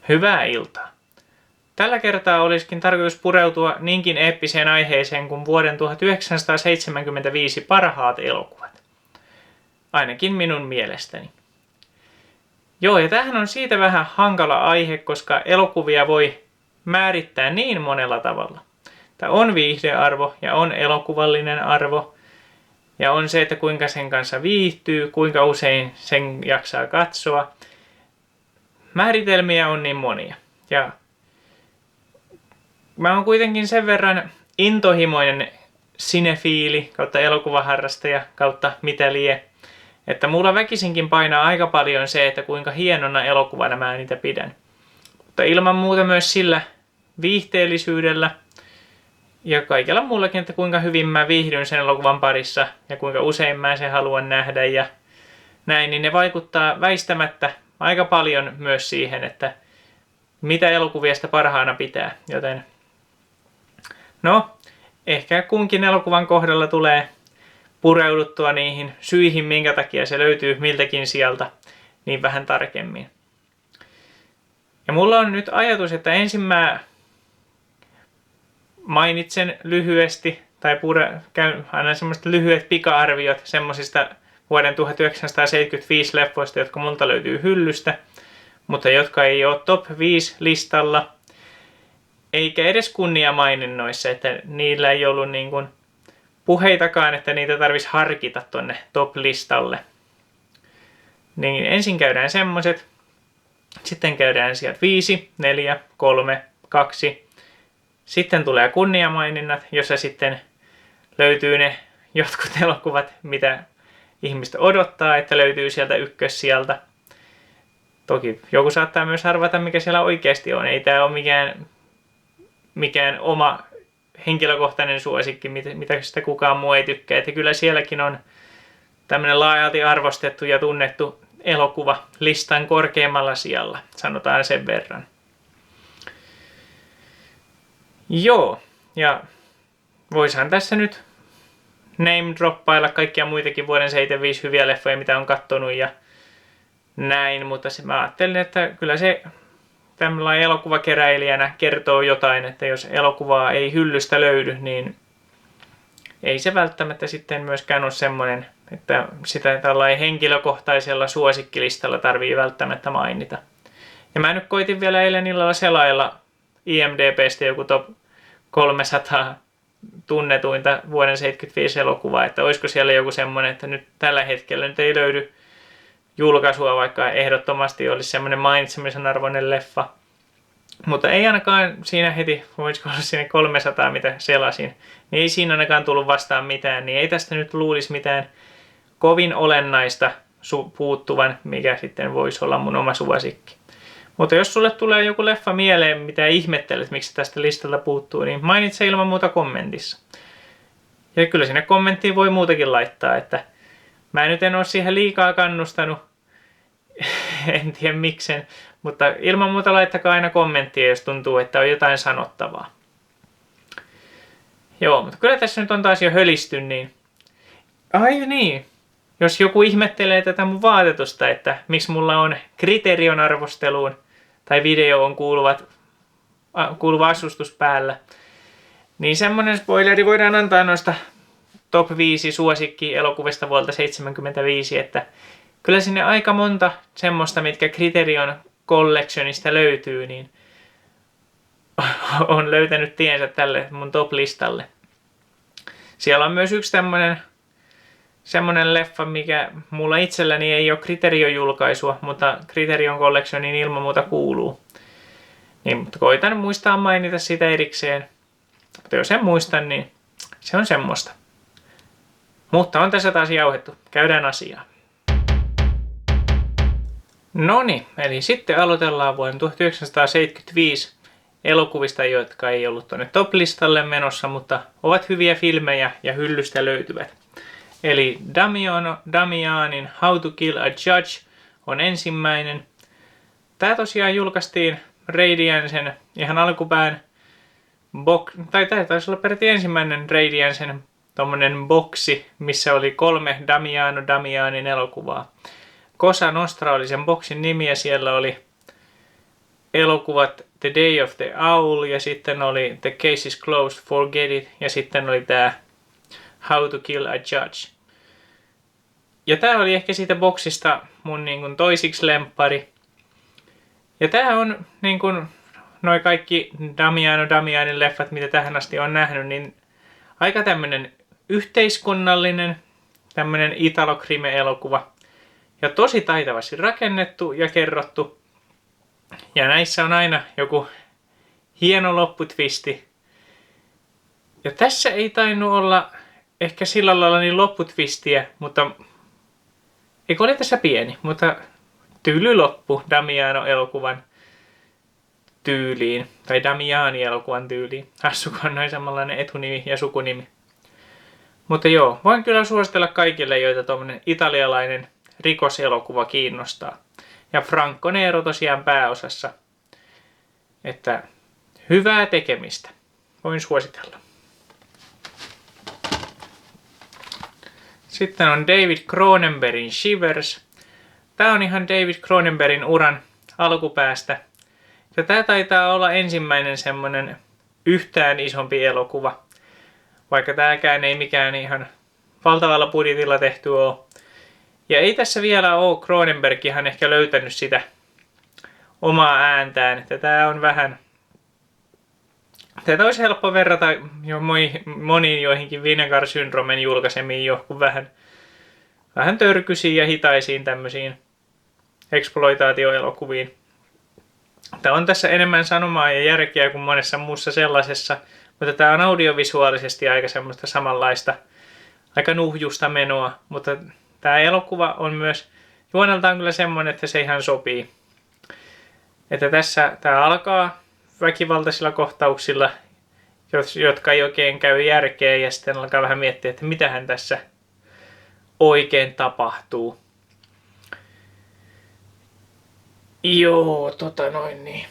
Hyvää iltaa. Tällä kertaa olisikin tarkoitus pureutua niinkin eeppiseen aiheeseen kuin vuoden 1975 parhaat elokuvat. Ainakin minun mielestäni. Joo, ja tämähän on siitä vähän hankala aihe, koska elokuvia voi määrittää niin monella tavalla. Tämä on viihdearvo ja on elokuvallinen arvo. Ja on se, että kuinka sen kanssa viihtyy, kuinka usein sen jaksaa katsoa. Määritelmiä on niin monia. Ja mä oon kuitenkin sen verran intohimoinen sinefiili kautta elokuvaharrastaja kautta mitä lie, että mulla väkisinkin painaa aika paljon se, että kuinka hienona elokuvana mä niitä pidän. Mutta ilman muuta myös sillä viihteellisyydellä ja kaikella muullakin, että kuinka hyvin mä viihdyn sen elokuvan parissa ja kuinka usein mä sen haluan nähdä ja näin, niin ne vaikuttaa väistämättä aika paljon myös siihen, että mitä elokuvia sitä parhaana pitää. Joten no, ehkä kunkin elokuvan kohdalla tulee pureuduttua niihin syihin, minkä takia se löytyy miltäkin sieltä niin vähän tarkemmin. Ja mulla on nyt ajatus, että ensin mä mainitsen lyhyesti tai annan semmoiset lyhyet pika-arviot semmosista vuoden 1975 leffoista, jotka multa löytyy hyllystä, mutta jotka ei ole top 5 listalla, eikä edes kunniamaininnoissa, että niillä ei ollut niin kuin puheitakaan, että niitä tarvitsisi harkita tonne top-listalle. Niin ensin käydään semmoset, sitten käydään sieltä 5, 4, 3, 2, sitten tulee kunniamaininnat, jossa sitten löytyy ne jotkut elokuvat, mitä ihmiset odottaa, että löytyy sieltä ykkössijalta. Toki joku saattaa myös arvata, mikä siellä oikeasti on. Ei tämä ole mikään oma henkilökohtainen suosikki, mitä sitä kukaan muu ei tykkää. Että kyllä sielläkin on tämmöinen laajalti arvostettu ja tunnettu elokuva listan korkeammalla sijalla, sanotaan sen verran. Joo, ja voisahan tässä nyt name-droppailla kaikkia muitakin vuoden 75 hyviä leffoja, mitä on kattonut ja näin, mutta mä ajattelin, että kyllä se tämmöinen elokuvakeräilijänä kertoo jotain, että jos elokuvaa ei hyllystä löydy, niin ei se välttämättä sitten myöskään ole semmoinen, että sitä tällainen henkilökohtaisella suosikkilistalla tarvii välttämättä mainita. Ja mä nyt koitin vielä eilen illalla selailla IMDb:stä joku top 300 tunnetuinta vuoden 75 elokuvaa, että olisiko siellä joku semmoinen, että nyt tällä hetkellä nyt ei löydy julkaisua, vaikka ehdottomasti olisi semmoinen mainitsemisen arvoinen leffa. Mutta ei ainakaan siinä heti, voisiko olla siinä 300, mitä selasin, niin ei siinä ainakaan tullut vastaan mitään, niin ei tästä nyt luulisi mitään kovin olennaista puuttuvan, mikä sitten voisi olla mun oma suosikki. Mutta jos sulle tulee joku leffa mieleen, mitä ihmettelet, miksi tästä listalta puuttuu, niin mainitse ilman muuta kommentissa. Ja kyllä sinne kommenttiin voi muutakin laittaa, että mä nyt en ole siihen liikaa kannustanut, en tiedä miksen, mutta ilman muuta laittakaa aina kommenttia, jos tuntuu, että on jotain sanottavaa. Joo, mutta kyllä tässä nyt on taas jo hölisty, niin ai niin, jos joku ihmettelee tätä mun vaatetusta, että miksi mulla on Criterion arvosteluun tai videoon kuuluva asustus päällä, niin semmonen spoileri voidaan antaa noista top 5 suosikki elokuvista vuodelta 1975, että kyllä sinne aika monta semmoista, mitkä Criterion Collectionista löytyy, niin on löytänyt tiensä tälle mun top-listalle. Siellä on myös yksi semmonen leffa, mikä mulla itselläni ei ole Criterion-julkaisua, mutta Criterion Collectionin ilman muuta kuuluu. Niin, mutta koitan muistaa mainita sitä erikseen. Mutta jos en muista, niin se on semmoista. Mutta on tässä taas jauhettu. Käydään asiaan. Noniin, eli sitten aloitellaan vuoden 1975 elokuvista, jotka ei ollut tuonne top-listalle menossa, mutta ovat hyviä filmejä ja hyllystä löytyvät. Eli Damianin How to Kill a Judge on ensimmäinen. Tämä tosiaan julkaistiin Radiansen ihan alkupään tai tämä taisi olla peräti ensimmäinen Radiansen tommonen boksi, missä oli 3 Damianin elokuvaa. Cosa Nostra oli sen boksin nimi ja siellä oli elokuvat The Day of the Owl ja sitten oli The Case is Closed, Forget It ja sitten oli tää How to Kill a Judge. Ja tää oli ehkä siitä boksista mun niin kuin toisiksi lemppari. Ja tää on niin kuin noi kaikki Damianin leffat, mitä tähän asti on nähnyt, niin aika tämmönen yhteiskunnallinen, tämmönen italo-krime-elokuva. Ja tosi taitavasti rakennettu ja kerrottu. Ja näissä on aina joku hieno lopputwisti. Ja tässä ei tainnut olla ehkä sillä lailla niin lopputwistiä, mutta eikö oli tässä pieni, mutta tyly loppu Damiano-elokuvan tyyliin. Tai Damiani-elokuvan tyyliin. Hassuko on noin samanlainen etunimi ja sukunimi. Mutta joo, voin kyllä suositella kaikille, joita tuommoinen italialainen rikoselokuva kiinnostaa. Ja Franco Nero tosiaan pääosassa. Että hyvää tekemistä. Voin suositella. Sitten on David Cronenbergin Shivers. Tää on ihan David Cronenbergin uran alkupäästä. Ja tää taitaa olla ensimmäinen semmonen yhtään isompi elokuva. Vaikka tääkään ei mikään ihan valtavalla budjetilla tehty oo. Ja ei tässä vielä oo Cronenbergihan ehkä löytänyt sitä omaa ääntään. Että tää on vähän... Tätä olisi helppo verrata jo moniin joihinkin Vinegar Syndromen julkaisemiin johonkin vähän törkyisiin ja hitaisiin tämmöisiin exploitaatioelokuviin. Tämä on tässä enemmän sanomaa ja järkeä kuin monessa muussa sellaisessa, mutta tämä on audiovisuaalisesti aika semmoista samanlaista, aika nuhjusta menoa, mutta tämä elokuva on myös juoneltaan kyllä semmoinen, että se ihan sopii. Että tässä tämä alkaa väkivaltaisilla kohtauksilla, jotka ei oikein käy järkeä ja sitten alkaa vähän miettiä, että mitähän tässä oikein tapahtuu. Joo, niin.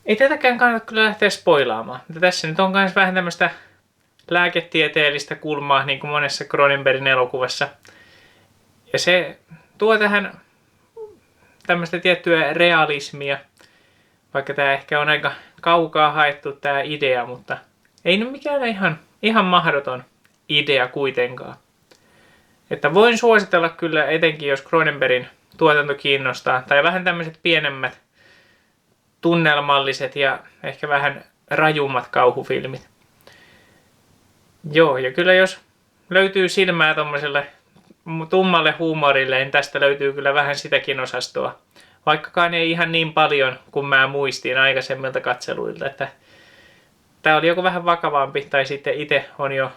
Ei tätäkään kannata kyllä lähteä spoilaamaan. Mutta tässä nyt on myös vähän tämmöistä lääketieteellistä kulmaa, niin kuin monessa Cronenbergin elokuvassa. Ja se tuo tähän tämmöistä tiettyä realismia. Vaikka tämä ehkä on aika kaukaa haettu tämä idea, mutta ei nyt mikään ihan mahdoton idea kuitenkaan. Että voin suositella kyllä etenkin, jos Cronenbergin tuotanto kiinnostaa. Tai vähän tämmöiset pienemmät tunnelmalliset ja ehkä vähän rajummat kauhufilmit. Joo, ja kyllä jos löytyy silmää tommoselle tummalle huumorille, niin tästä löytyy kyllä vähän sitäkin osastoa. Vaikkakaan ei ihan niin paljon kuin mä muistin aikaisemmilta katseluilta, että tää oli joku vähän vakavampi, tai sitten itse on jo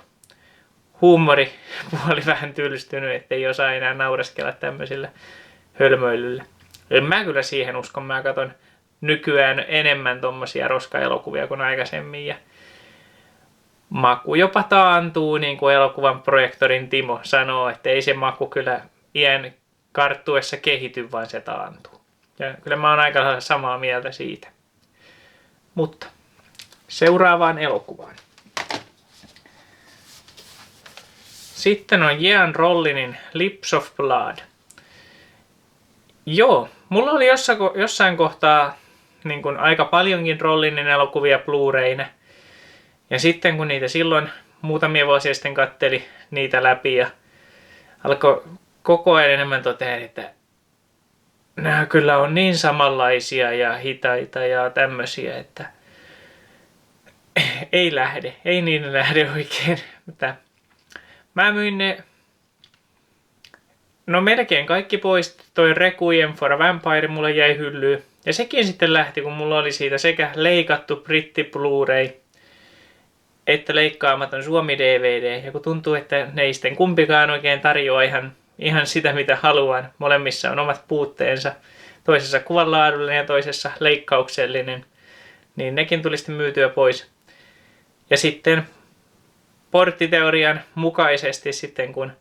huumoripuoli vähän tylstynyt, ettei osaa enää naureskella tämmöisillä hölmöilyllä. En mä kyllä siihen uskon, mä katon nykyään enemmän tommosia roskaelokuvia kuin aikaisemmin, ja maku jopa taantuu, niin kuin elokuvan projektorin Timo sanoo, että ei se maku kyllä iän karttuessa kehity, vaan se taantuu. Ja kyllä mä oon aika lailla samaa mieltä siitä. Mutta seuraavaan elokuvaan. Sitten on Jean Rollinin Lips of Blood. Joo, mulla oli jossain kohtaa niin kun aika paljonkin Rollinin elokuvia Blu-rayna. Ja sitten kun niitä silloin muutamia vuosia sitten katteli niitä läpi ja alkoi koko ajan enemmän totea, että nämä kyllä on niin samanlaisia ja hitaita ja tämmöisiä, että ei niin lähde oikein. Mä myin ne, no melkein kaikki pois. Toi Requiem for a Vampire mulle jäi hyllyyn. Ja sekin sitten lähti, kun mulla oli siitä sekä leikattu britti Blu-ray että leikkaamaton Suomi DVD. Ja kun tuntuu, että ne ei sitten kumpikaan oikein tarjoa ihan sitä, mitä haluan. Molemmissa on omat puutteensa. Toisessa kuvanlaadullinen ja toisessa leikkauksellinen. Niin nekin tuli sitten myytyä pois. Ja sitten porttiteorian mukaisesti sitten, kun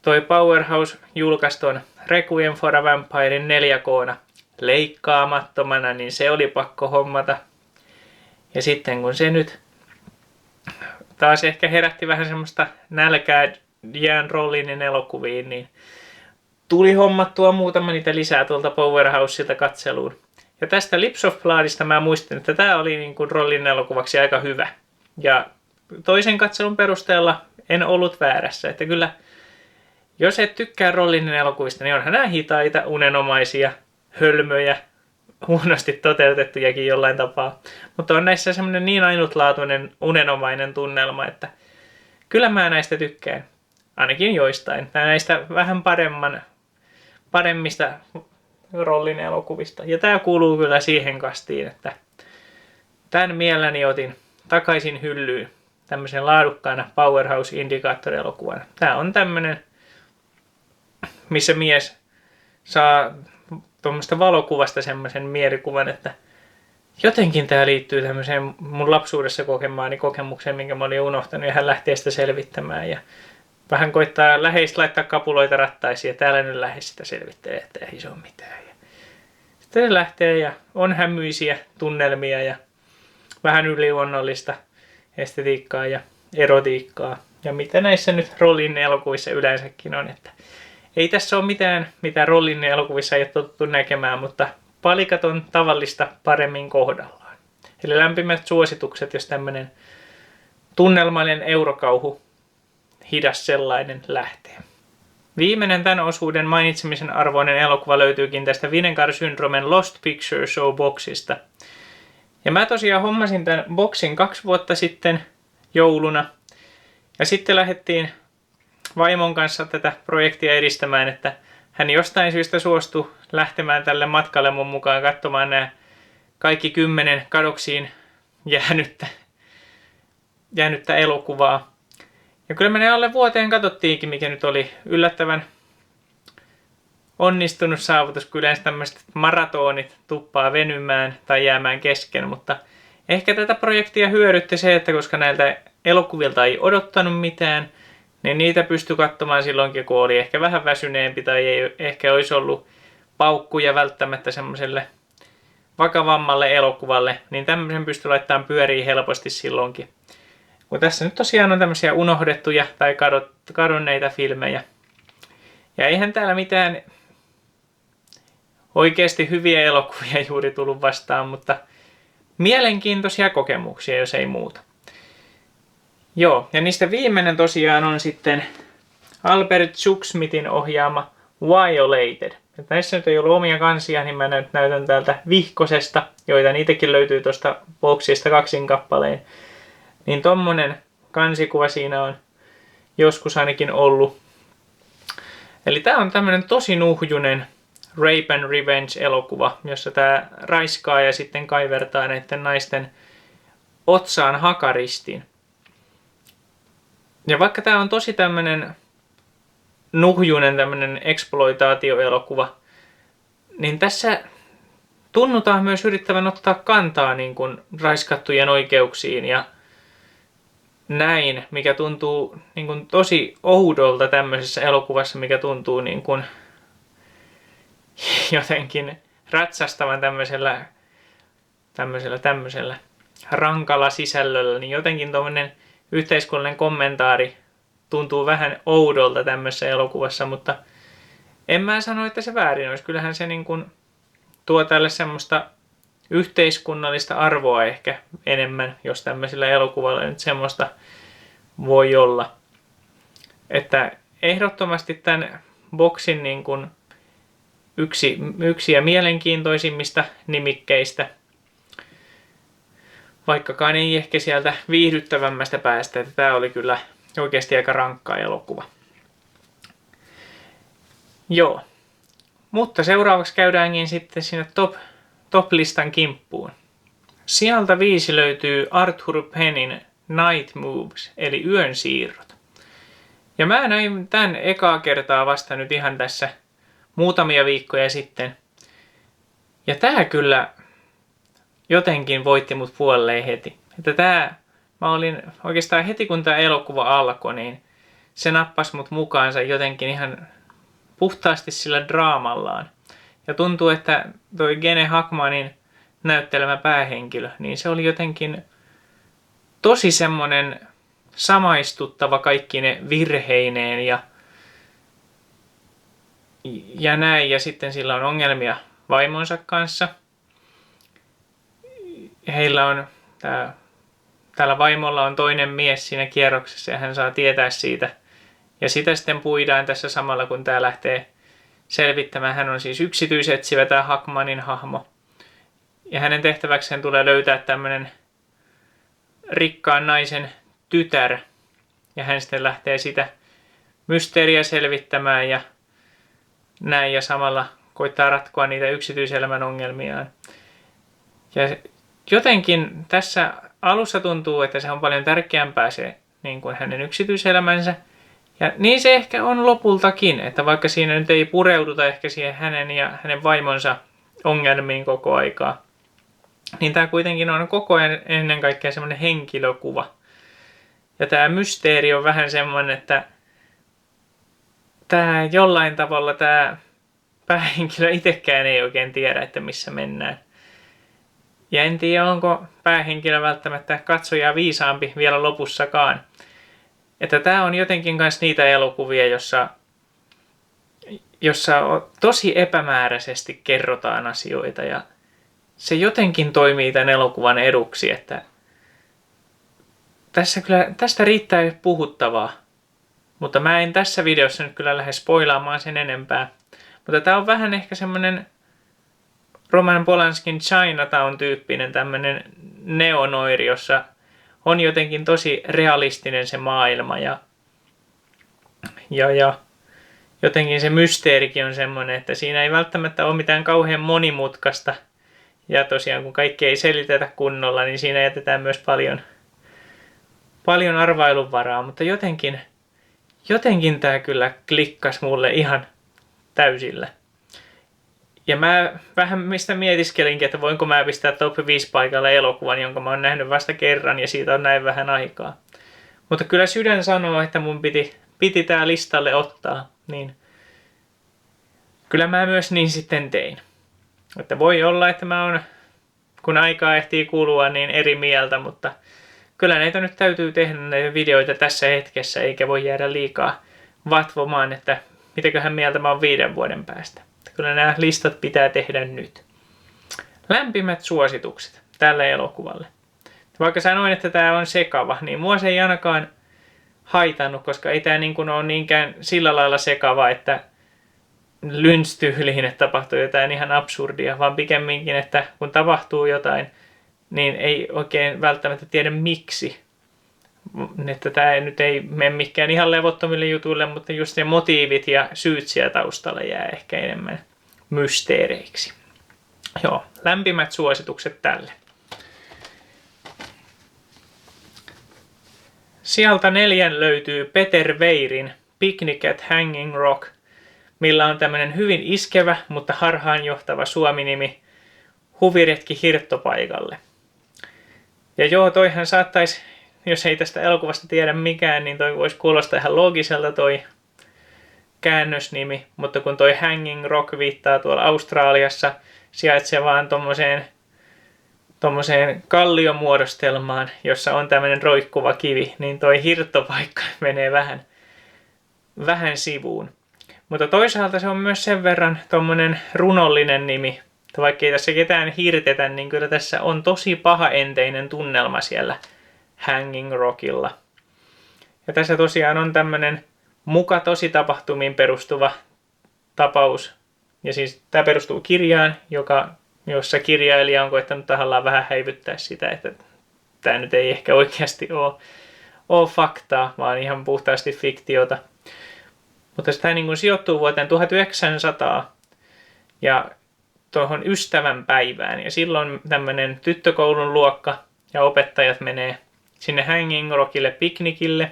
toi Powerhouse julkaisi ton Requiem for a Vampiren 4K:na leikkaamattomana, niin se oli pakko hommata. Ja sitten kun se nyt taas ehkä herätti vähän semmoista nälkää Jean Rollinin elokuviin, niin tuli hommattua muutama niitä lisää tuolta Powerhouseilta katseluun. Ja tästä Lips of Bloodista mä muistin, että tämä oli niin kuin Rollin elokuvaksi aika hyvä. Ja toisen katselun perusteella en ollut väärässä. Että kyllä, jos et tykkää Rollin elokuvista, niin onhan nämä hitaita, unenomaisia, hölmöjä, huonosti toteutettujakin jollain tapaa. Mutta on näissä semmoinen niin ainutlaatuinen, unenomainen tunnelma, että kyllä mä näistä tykkään. Ainakin joistain. Näistä vähän paremmista Rollin elokuvista. Ja tää kuuluu kyllä siihen kastiin, että tämän mielelläni otin takaisin hyllyyn tämmöisen laadukkaana Powerhouse Indicator-elokuvana. Tää on tämmönen, missä mies saa tuommoista valokuvasta semmoisen mielikuvan, että jotenkin tää liittyy tämmöiseen mun lapsuudessa kokemaani kokemukseen, minkä mä olin unohtanut, ja hän lähtee sitä selvittämään. Ja vähän koittaa läheistä laittaa kapuloita rattaisiin, ja täällä nyt lähes sitä selvittelee, että ei se ole mitään. Ja sitten se lähtee, ja on hämyisiä tunnelmia, ja vähän yliluonnollista estetiikkaa ja erotiikkaa. Ja mitä näissä nyt Rollin elokuvissa yleensäkin on, että ei tässä ole mitään, mitä Rollin elokuvissa ei ole totuttu näkemään, mutta palikat on tavallista paremmin kohdallaan. Eli lämpimät suositukset, jos tämmöinen tunnelmainen eurokauhu, hidas sellainen, lähtee. Viimeinen tämän osuuden mainitsemisen arvoinen elokuva löytyykin tästä Vinegar-syndromen Lost Picture Show-boksista. Ja mä tosiaan hommasin tämän boksin 2 vuotta sitten jouluna. Ja sitten lähdettiin vaimon kanssa tätä projektia edistämään, että hän jostain syystä suostui lähtemään tälle matkalle mun mukaan katsomaan nämä kaikki 10 kadoksiin jäänyttä elokuvaa. Ja kyllä me ne alle vuoteen katsottiinkin, mikä nyt oli yllättävän onnistunut saavutus, kun yleensä tämmöiset maratonit tuppaa venymään tai jäämään kesken, mutta ehkä tätä projektia hyödytti se, että koska näiltä elokuvilta ei odottanut mitään, niin niitä pystyi katsomaan silloinkin, kun oli ehkä vähän väsyneempi tai ei ehkä olisi ollut paukkuja välttämättä semmoiselle vakavammalle elokuvalle, niin tämmöisen pystyi laittamaan pyöriin helposti silloinkin. Kun tässä nyt tosiaan on tämmöisiä unohdettuja tai kadonneita filmejä. Ja eihän täällä mitään oikeasti hyviä elokuvia juuri tullut vastaan, mutta mielenkiintoisia kokemuksia, jos ei muuta. Joo, ja niistä viimeinen tosiaan on sitten Albert Zucksmithin ohjaama Violated. Ja näissä nyt ei ollut omia kansia, niin mä näytän täältä vihkosesta, joita niitäkin löytyy tuosta boksista 2 kappaleen. Niin tommonen kansikuva siinä on joskus ainakin ollut. Eli tää on tämmönen tosi nuhjunen rape and revenge-elokuva, jossa tää raiskaa ja sitten kaivertaa näiden naisten otsaan hakaristin. Ja vaikka tää on tosi tämmönen nuhjunen tämmönen exploitaatioelokuva, niin tässä tunnutaan myös yrittävän ottaa kantaa niin kuin raiskattujen oikeuksiin ja näin, mikä tuntuu niin kuin tosi oudolta tämmöisessä elokuvassa, mikä tuntuu niin kuin jotenkin ratsastavan tämmöisellä rankalla sisällöllä, niin jotenkin tuommoinen yhteiskunnallinen kommentaari tuntuu vähän oudolta tämmöisessä elokuvassa, mutta en mä sano, että se väärin olisi. Kyllähän se niin kuin tuo tälle semmoista yhteiskunnallista arvoa ehkä enemmän, jos tämmöisillä elokuvilla nyt semmoista voi olla. Että ehdottomasti tämän boksin niin kuin yksi ja mielenkiintoisimmista nimikkeistä, vaikkakaan ei ehkä sieltä viihdyttävämmästä päästä, että tämä oli kyllä oikeasti aika rankka elokuva. Joo, mutta seuraavaksi käydäänkin sitten sinne top-listan kimppuun. Sieltä 5 löytyy Arthur Pennin Night Moves, eli yön siirrot. Ja mä näin tämän ekaa kertaa vasta nyt ihan tässä muutamia viikkoja sitten. Ja tää kyllä jotenkin voitti mut puolelleen heti. Että mä olin oikeastaan heti kun tää elokuva alkoi, niin se nappasi mut mukaansa jotenkin ihan puhtaasti sillä draamallaan. Ja tuntuu, että toi Gene Hackmanin näyttelemä päähenkilö, niin se oli jotenkin tosi semmonen samaistuttava kaikki ne virheineen ja näin. Ja sitten sillä on ongelmia vaimonsa kanssa. heillä on, täällä vaimolla on toinen mies siinä kierroksessa ja hän saa tietää siitä. Ja sitä sitten puidaan tässä samalla, kun tämä lähtee selvittämään. Hän on siis yksityisetsivä, tämä Hackmanin hahmo. Ja hänen tehtäväkseen tulee löytää tämmöinen rikkaan naisen tytär. Ja hän sitten lähtee sitä mysteeriä selvittämään ja näin. Ja samalla koittaa ratkoa niitä yksityiselämän ongelmiaan. Ja jotenkin tässä alussa tuntuu, että se on paljon tärkeämpää se niin kuin hänen yksityiselämänsä. Ja niin se ehkä on lopultakin, että vaikka siinä nyt ei pureuduta ehkä siihen hänen ja hänen vaimonsa ongelmiin koko aikaa, niin tämä kuitenkin on koko ajan ennen kaikkea semmoinen henkilökuva. Ja tämä mysteeri on vähän semmoinen, että tämä jollain tavalla tämä päähenkilö itsekään ei oikein tiedä, että missä mennään. Ja en tiedä, onko päähenkilö välttämättä katsojaa viisaampi vielä lopussakaan. Että tämä on jotenkin myös niitä elokuvia, jossa tosi epämääräisesti kerrotaan asioita ja se jotenkin toimii tämän elokuvan eduksi, että tästä riittää puhuttavaa, mutta mä en tässä videossa nyt kyllä lähde spoilaamaan sen enempää. Mutta tämä on vähän ehkä semmoinen Roman Polanskin Chinatown-tyyppinen tämmöinen neonoiri, jossa on jotenkin tosi realistinen se maailma ja jotenkin se mysteerikin on semmoinen, että siinä ei välttämättä ole mitään kauhean monimutkaista. Ja tosiaan kun kaikki ei selitetä kunnolla, niin siinä jätetään myös paljon arvailunvaraa, mutta jotenkin tämä kyllä klikkasi mulle ihan täysillä. Ja mä vähän mistä mietiskelinkin, että voinko mä pistää top 5 paikalle elokuvan, jonka mä oon nähnyt vasta kerran ja siitä on näin vähän aikaa. Mutta kyllä sydän sanoo, että mun piti tää listalle ottaa, niin kyllä mä myös niin sitten tein. Että voi olla, että mä oon, kun aikaa ehtii kulua, niin eri mieltä, mutta kyllä näitä nyt täytyy tehdä näitä videoita tässä hetkessä, eikä voi jäädä liikaa vatvomaan, että mitäköhän mieltä mä oon 5 vuoden päästä. Kyllä nämä listat pitää tehdä nyt. Lämpimät suositukset tälle elokuvalle. Vaikka sanoin, että tämä on sekava, niin mua se ei ainakaan haitannut, koska ei tämä niin kuin ole niinkään sillä lailla sekava, että Lynch-tyyliin, että tapahtuu jotain ihan absurdia, vaan pikemminkin, että kun tapahtuu jotain, niin ei oikein välttämättä tiedä miksi. Että tämä nyt ei mene mikään ihan levottomille jutuille, mutta just ne motiivit ja syyt siellä taustalla jää ehkä enemmän mysteereiksi. Joo, lämpimät suositukset tälle. Sieltä 4 löytyy Peter Weirin Picnic at Hanging Rock, millä on tämmöinen hyvin iskevä, mutta harhaanjohtava suominimi Huviretki Hirttopaikalle. Ja joo, toihan saattaisi, jos ei tästä elokuvasta tiedä mikään, niin toi voisi kuulostaa ihan loogiselta toi käännösnimi, mutta kun toi Hanging Rock viittaa tuolla Australiassa sijaitsevaan tommoseen kalliomuodostelmaan, jossa on tämmöinen roikkuva kivi, niin toi hirttopaikka menee vähän sivuun. Mutta toisaalta se on myös sen verran tommonen runollinen nimi, että vaikka ei tässä ketään hirtetä, niin kyllä tässä on tosi pahaenteinen tunnelma siellä Hanging Rockilla. Ja tässä tosiaan on tämmönen muka tositapahtumiin perustuva tapaus. Ja siis tämä perustuu kirjaan, jossa kirjailija on koettanut tahallaan vähän häivyttää sitä, että tämä nyt ei ehkä oikeasti ole faktaa, vaan ihan puhtaasti fiktiota. Mutta tämä niin kuin sijoittuu vuoteen 1900 ja tuohon ystävän päivään. Ja silloin tämmöinen tyttökoulun luokka ja opettajat menee sinne Hanging Rockille piknikille.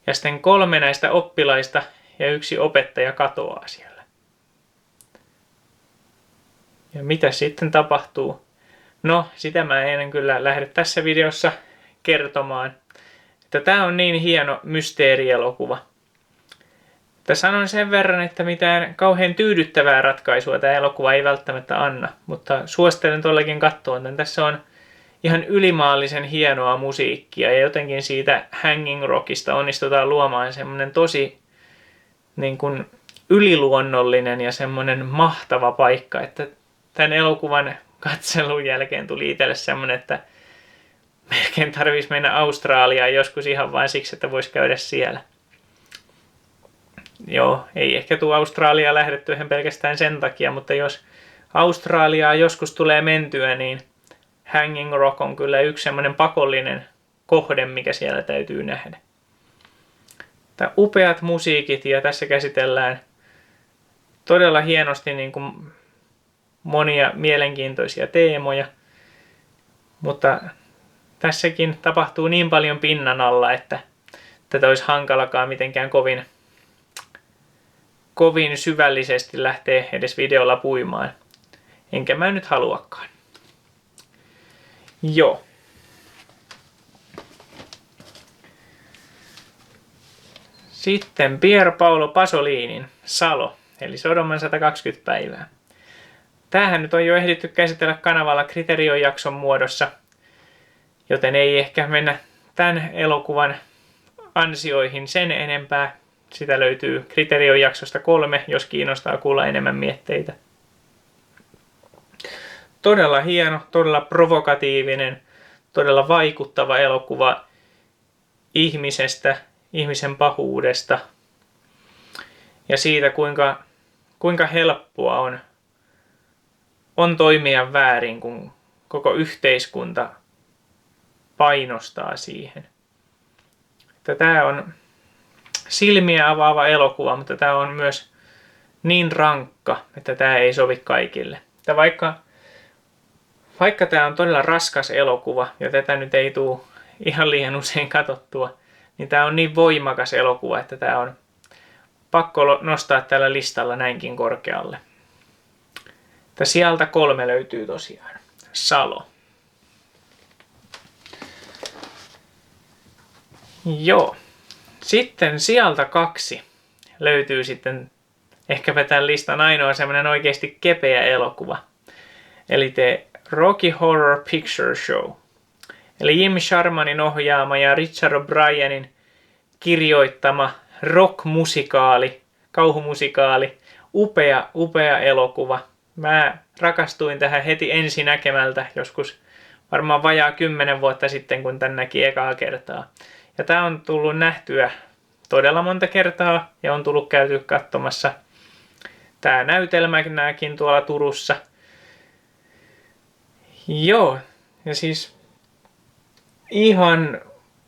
Ja sitten 3 näistä oppilaista ja 1 opettaja katoaa siellä. Ja mitä sitten tapahtuu? No, sitä mä en kyllä lähde tässä videossa kertomaan. Että tämä on niin hieno mysteerielokuva. Sanon sen verran, että mitään kauhean tyydyttävää ratkaisua tämä elokuva ei välttämättä anna, mutta suosittelen todellakin katsoa. Tässä on ihan ylimaallisen hienoa musiikkia ja jotenkin siitä Hanging Rockista onnistutaan luomaan semmoinen tosi niin kuin yliluonnollinen ja semmoinen mahtava paikka, että tämän elokuvan katselun jälkeen tuli itselle semmonen, että melkein tarvitsisi mennä Australiaan joskus ihan vain siksi, että voisi käydä siellä. Joo, ei ehkä tule Australiaan lähdetty ihan pelkästään sen takia, mutta jos Australiaa joskus tulee mentyä, niin Hanging Rock on kyllä yksi semmoinen pakollinen kohde, mikä siellä täytyy nähdä. Tää upeat musiikit ja tässä käsitellään todella hienosti niin kuin monia mielenkiintoisia teemoja, mutta tässäkin tapahtuu niin paljon pinnan alla, että tätä olisi hankalakaan mitenkään kovin syvällisesti lähteä edes videolla puimaan. Enkä mä nyt haluakaan. Joo. Sitten Pier Paolo Pasolinin Salo, eli Sodoman 120 päivää. Tämähän nyt on jo ehditty käsitellä kanavalla Criterion-jakson muodossa, joten ei ehkä mennä tämän elokuvan ansioihin sen enempää. Sitä löytyy Criterion-jaksosta 3, jos kiinnostaa kuulla enemmän mietteitä. Todella hieno, todella provokatiivinen, todella vaikuttava elokuva ihmisestä, ihmisen pahuudesta ja siitä, kuinka helppoa on toimia väärin, kun koko yhteiskunta painostaa siihen. Tämä on silmiä avaava elokuva, mutta tämä on myös niin rankka, että tämä ei sovi kaikille. Vaikka tämä on todella raskas elokuva, ja tätä nyt ei tule ihan liian usein katsottua, niin tämä on niin voimakas elokuva, että tämä on pakko nostaa tällä listalla näinkin korkealle. Sieltä 3 löytyy tosiaan Salo. Joo. Sitten sieltä 2 löytyy sitten ehkäpä tämän listan ainoa semmoinen oikeasti kepeä elokuva. Eli The Rocky Horror Picture Show. Eli Jim Sharmanin ohjaama ja Richard O'Brienin kirjoittama rock-musikaali, kauhumusikaali, upea elokuva. Mä rakastuin tähän heti ensinäkemältä joskus varmaan vajaa 10 vuotta sitten, kun tän näki ekaa kertaa. Ja tää on tullut nähtyä todella monta kertaa ja on tullut käyty katsomassa tää näytelmäkin tuolla Turussa. Joo, ja siis ihan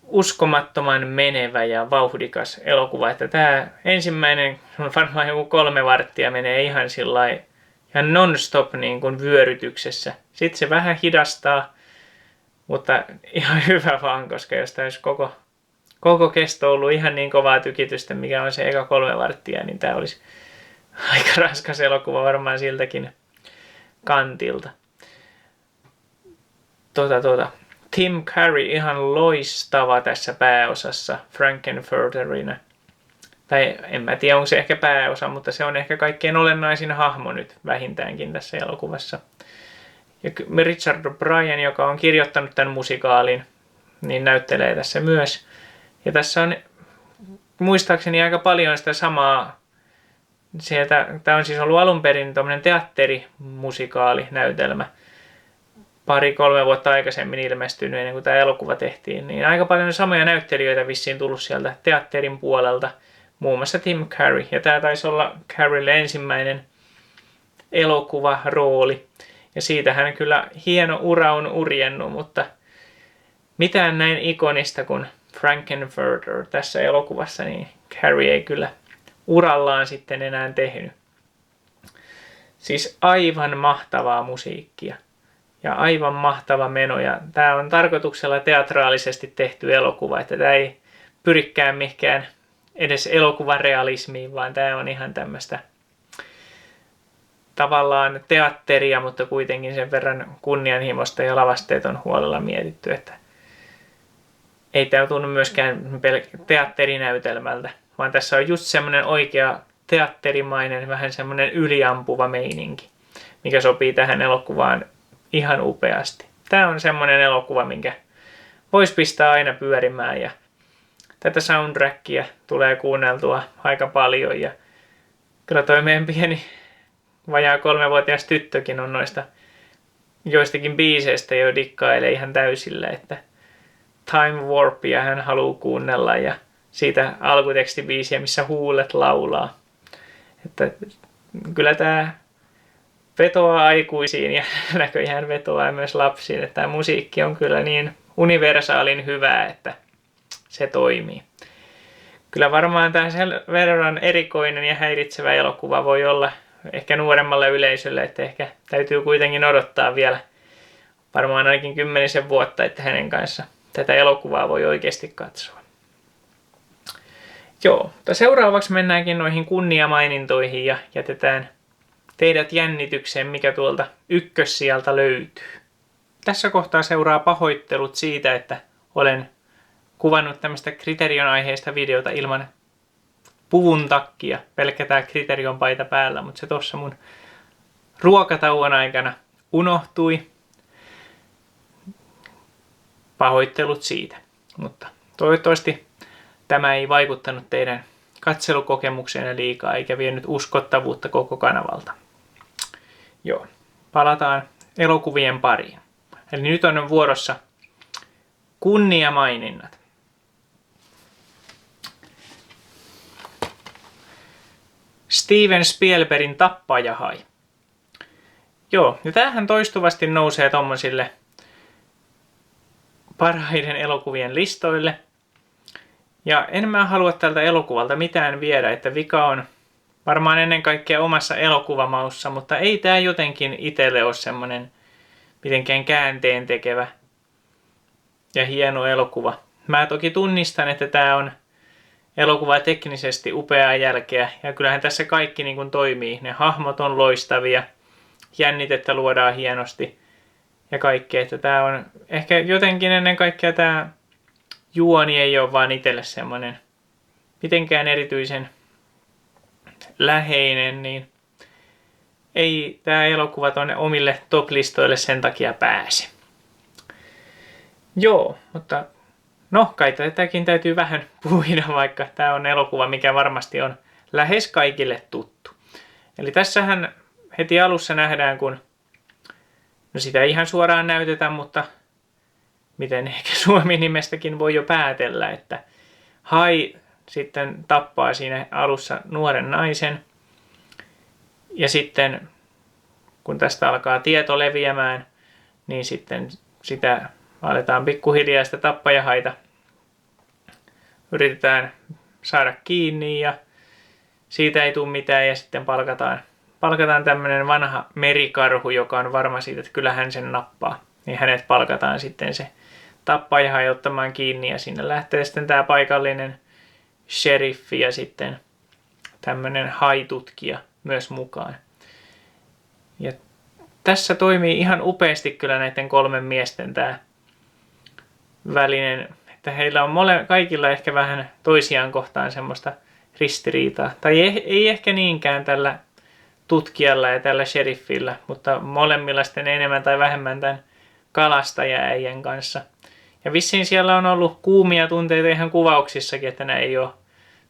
uskomattoman menevä ja vauhdikas elokuva, että tää ensimmäinen on varmaan joku 3 varttia menee ihan sillai ihan non-stop niin kuin vyörytyksessä. Sitten se vähän hidastaa, mutta ihan hyvä vaan, koska jos tämä olisi koko kesto ollut ihan niin kovaa tykitystä, mikä on se eka 3 varttia, niin tämä olisi aika raskas elokuva varmaan siltäkin kantilta. Tim Curry ihan loistava tässä pääosassa Frankenfurterina. Tai en mä tiedä, onko se ehkä pääosa, mutta se on ehkä kaikkein olennaisin hahmo nyt vähintäänkin tässä elokuvassa. Ja Richard O'Brien, joka on kirjoittanut tämän musikaalin, niin näyttelee tässä myös. Ja tässä on muistaakseni aika paljon sitä samaa. Tämä on siis ollut alun perin tommoinen teatterimusikaali näytelmä. 2-3 vuotta aikaisemmin ilmestynyt ennen kuin tämä elokuva tehtiin. Niin aika paljon samoja näyttelijöitä vissiin tullut sieltä teatterin puolelta. Muun muassa Tim Curry. Ja tämä taisi olla Currylle ensimmäinen elokuvarooli. Ja siitä hän kyllä hieno ura on urjennut, mutta mitään näin ikonista kuin Frankenfurter tässä elokuvassa, niin Curry ei kyllä urallaan sitten enää tehnyt. Siis aivan mahtavaa musiikkia ja aivan mahtava meno. Ja tämä on tarkoituksella teatraalisesti tehty elokuva, että tämä ei pyrikään mihinkään edes elokuvarealismiin, vaan tämä on ihan tämmöistä tavallaan teatteria, mutta kuitenkin sen verran kunnianhimosta ja lavasteet on huolella mietitty, että ei tämä tunnu myöskään teatterinäytelmältä, vaan tässä on just semmoinen oikea teatterimainen, vähän semmoinen yliampuva meininki, mikä sopii tähän elokuvaan ihan upeasti. Tämä on semmoinen elokuva, minkä voisi pistää aina pyörimään ja tätä soundtrackia tulee kuunneltua aika paljon ja kyllä toi meidän pieni vajaa 3-vuotias tyttökin on noista joistakin biiseistä jo dikkailee ihan täysillä, että Time Warpia hän haluaa kuunnella ja siitä alkutekstibiisiä, missä huulet laulaa. Että kyllä tämä vetoaa aikuisiin ja näköjään vetoaa myös lapsiin, että tämä musiikki on kyllä niin universaalin hyvää, että se toimii. Kyllä varmaan tämä sen verran erikoinen ja häiritsevä elokuva voi olla ehkä nuoremmalle yleisölle, että ehkä täytyy kuitenkin odottaa vielä varmaan ainakin 10 vuotta, että hänen kanssa tätä elokuvaa voi oikeasti katsoa. Joo, mutta seuraavaksi mennäänkin noihin kunniamainintoihin ja jätetään teidät jännitykseen, mikä tuolta ykkössijalta löytyy. Tässä kohtaa seuraa pahoittelut siitä, että olen kuvannut tämmöistä Criterion aiheista videota ilman puvun takkia, pelkkä tää Criterion paita päällä, mutta se tossa mun ruokatauon aikana unohtui. Pahoittelut siitä, mutta toivottavasti tämä ei vaikuttanut teidän katselukokemukseenne liikaa eikä vienyt uskottavuutta koko kanavalta. Joo, palataan elokuvien pariin. Eli nyt on vuorossa kunniamaininnat. Steven Spielbergin Tappajahai. Joo, ja tämähän toistuvasti nousee tommosille parhaiden elokuvien listoille. Ja en mä halua tältä elokuvalta mitään viedä, että vika on varmaan ennen kaikkea omassa elokuvamaussa, mutta ei tää jotenkin itselle ole semmonen mitenkään käänteen tekevä ja hieno elokuva. Mä toki tunnistan, että tää on elokuva teknisesti upeaa jälkeä ja kyllähän tässä kaikki niin kuin toimii. Ne hahmot on loistavia, jännitettä luodaan hienosti ja kaikkea. Että tää on ehkä jotenkin ennen kaikkea tää juoni ei ole vaan itselle semmonen mitenkään erityisen läheinen, niin ei tää elokuva tonne omille top-listoille sen takia pääse. Joo, mutta no kai tätäkin täytyy vähän puida, vaikka tää on elokuva, mikä varmasti on lähes kaikille tuttu. Eli tässähän heti alussa nähdään, kun no sitä ei ihan suoraan näytetä, mutta miten ehkä Suomi-nimestäkin voi jo päätellä, että Hai sitten tappaa siinä alussa nuoren naisen. Ja sitten kun tästä alkaa tieto leviämään, niin sitten sitä aletaan pikkuhiljaa sitä tappajahaita. Yritetään saada kiinni ja siitä ei tule mitään ja sitten palkataan tämmöinen vanha merikarhu, joka on varma siitä, että kyllä hän sen nappaa. Niin hänet palkataan sitten se tappajahai ottamaan kiinni ja sinne lähtee sitten tämä paikallinen sheriffi ja sitten tämmöinen haitutkija myös mukaan. Ja tässä toimii ihan upeasti kyllä näiden 3 miesten tämä välinen, että heillä on kaikilla ehkä vähän toisiaan kohtaan semmoista ristiriitaa. Tai ei ehkä niinkään tällä tutkijalla ja tällä sheriffillä, mutta molemmilla sitten enemmän tai vähemmän tämän kalastajaäijän kanssa. Ja vissiin siellä on ollut kuumia tunteita ihan kuvauksissakin, että nämä ei ole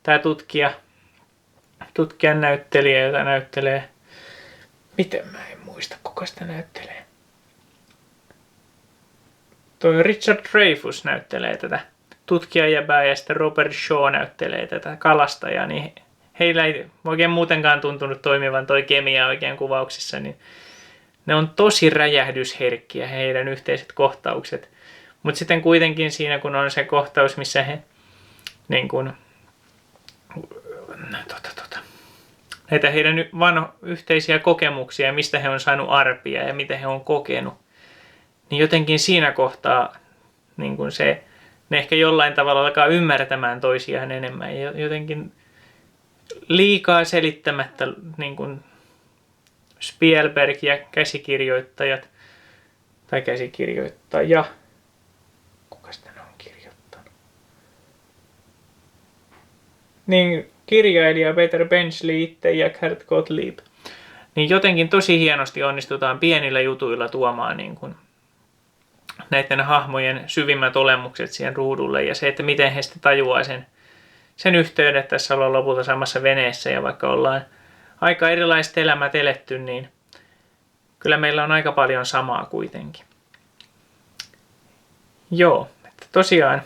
tämä tutkijan näyttelijä, jota näyttelee, miten mä en muista, kuka sitä näyttelee. Toi Richard Dreyfuss näyttelee tätä tutkijajäbää ja sitten Robert Shaw näyttelee tätä kalastajaa, niin heillä ei oikein muutenkaan tuntunut toimivan toi kemia oikein kuvauksissa, niin ne on tosi räjähdysherkkiä heidän yhteiset kohtaukset. Mutta sitten kuitenkin siinä, kun on se kohtaus, missä he niin kun, näitä heidän yhteisiä kokemuksia, mistä he on saanut arpia ja mitä he on kokenut, niin jotenkin siinä kohtaa niin kun ne ehkä jollain tavalla alkaa ymmärtämään toisiaan enemmän. Ja jotenkin liikaa selittämättä niin kun Spielberg ja käsikirjoittajat, tai käsikirjoittaja, kuka sitä on kirjoittanut? Niin kirjailija Peter Benchley itse ja Kurt Gottlieb. Niin jotenkin tosi hienosti onnistutaan pienillä jutuilla tuomaan niin kuin näiden hahmojen syvimmät olemukset siihen ruudulle ja se, että miten he sitten tajuaa sen yhteyden, että tässä ollaan lopulta samassa veneessä ja vaikka ollaan aika erilaiset elämät eletty, niin kyllä meillä on aika paljon samaa kuitenkin. Joo, että tosiaan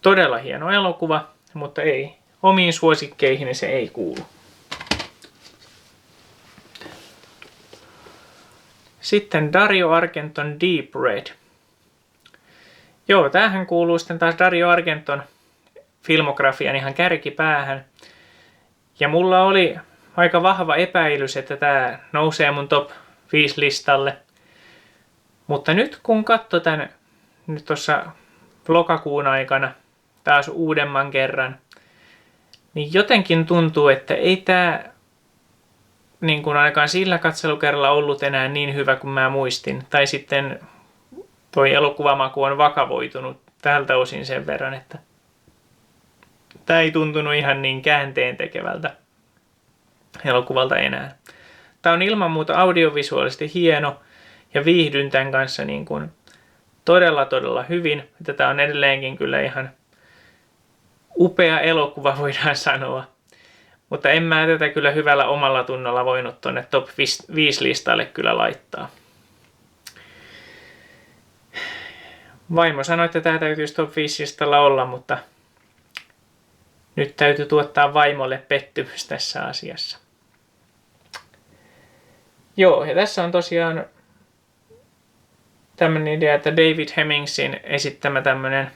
todella hieno elokuva, mutta ei, omiin suosikkeihin se ei kuulu. Sitten Dario Argenton Deep Red. Joo, tämähän kuuluu sitten taas Dario Argenton filmografian ihan kärkipäähän. Ja mulla oli aika vahva epäilys, että tämä nousee mun top 5 listalle. Mutta nyt kun katso tän nyt tuossa lokakuun aikana taas uudemman kerran, niin jotenkin tuntuu, että ei tää niin kuin ainakaan sillä katselukerralla ollut enää niin hyvä kuin mä muistin. Tai sitten toi elokuvamaku on vakavoitunut tältä osin sen verran, että tää ei tuntunut ihan niin käänteen tekevältä elokuvalta enää. Tää on ilman muuta audiovisuaalisesti hieno ja viihdyn tämän kanssa niin kuin todella hyvin. Että tää on edelleenkin kyllä ihan upea elokuva, voidaan sanoa. Mutta en mä tätä kyllä hyvällä omalla tunnolla voinut tonne top 5 listalle kyllä laittaa. Vaimo sanoi, että tämä täytyisi top 5 listalla olla, mutta nyt täytyy tuottaa vaimolle pettymys tässä asiassa. Joo, ja tässä on tosiaan tämmöinen idea, että David Hemmingsin esittämä tämmöinen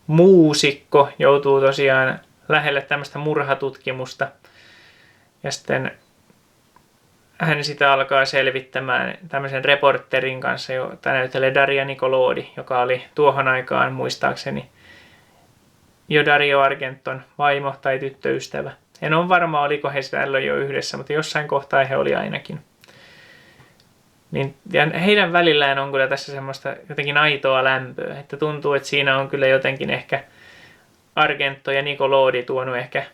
muusikko joutuu tosiaan lähelle tämmöistä murhatutkimusta. Ja sitten hän sitä alkaa selvittämään tämmöisen reporterin kanssa, jota näyttelee Daria Nicolodi, joka oli tuohon aikaan muistaakseni jo Dario Argenton vaimo tai tyttöystävä. En ole varma, oliko he tällöin jo yhdessä, mutta jossain kohtaa he oli ainakin. Niin, ja heidän välillään on kyllä tässä semmoista jotenkin aitoa lämpöä, että tuntuu, että siinä on kyllä jotenkin ehkä Argento ja Nicolodi tuonut ehkä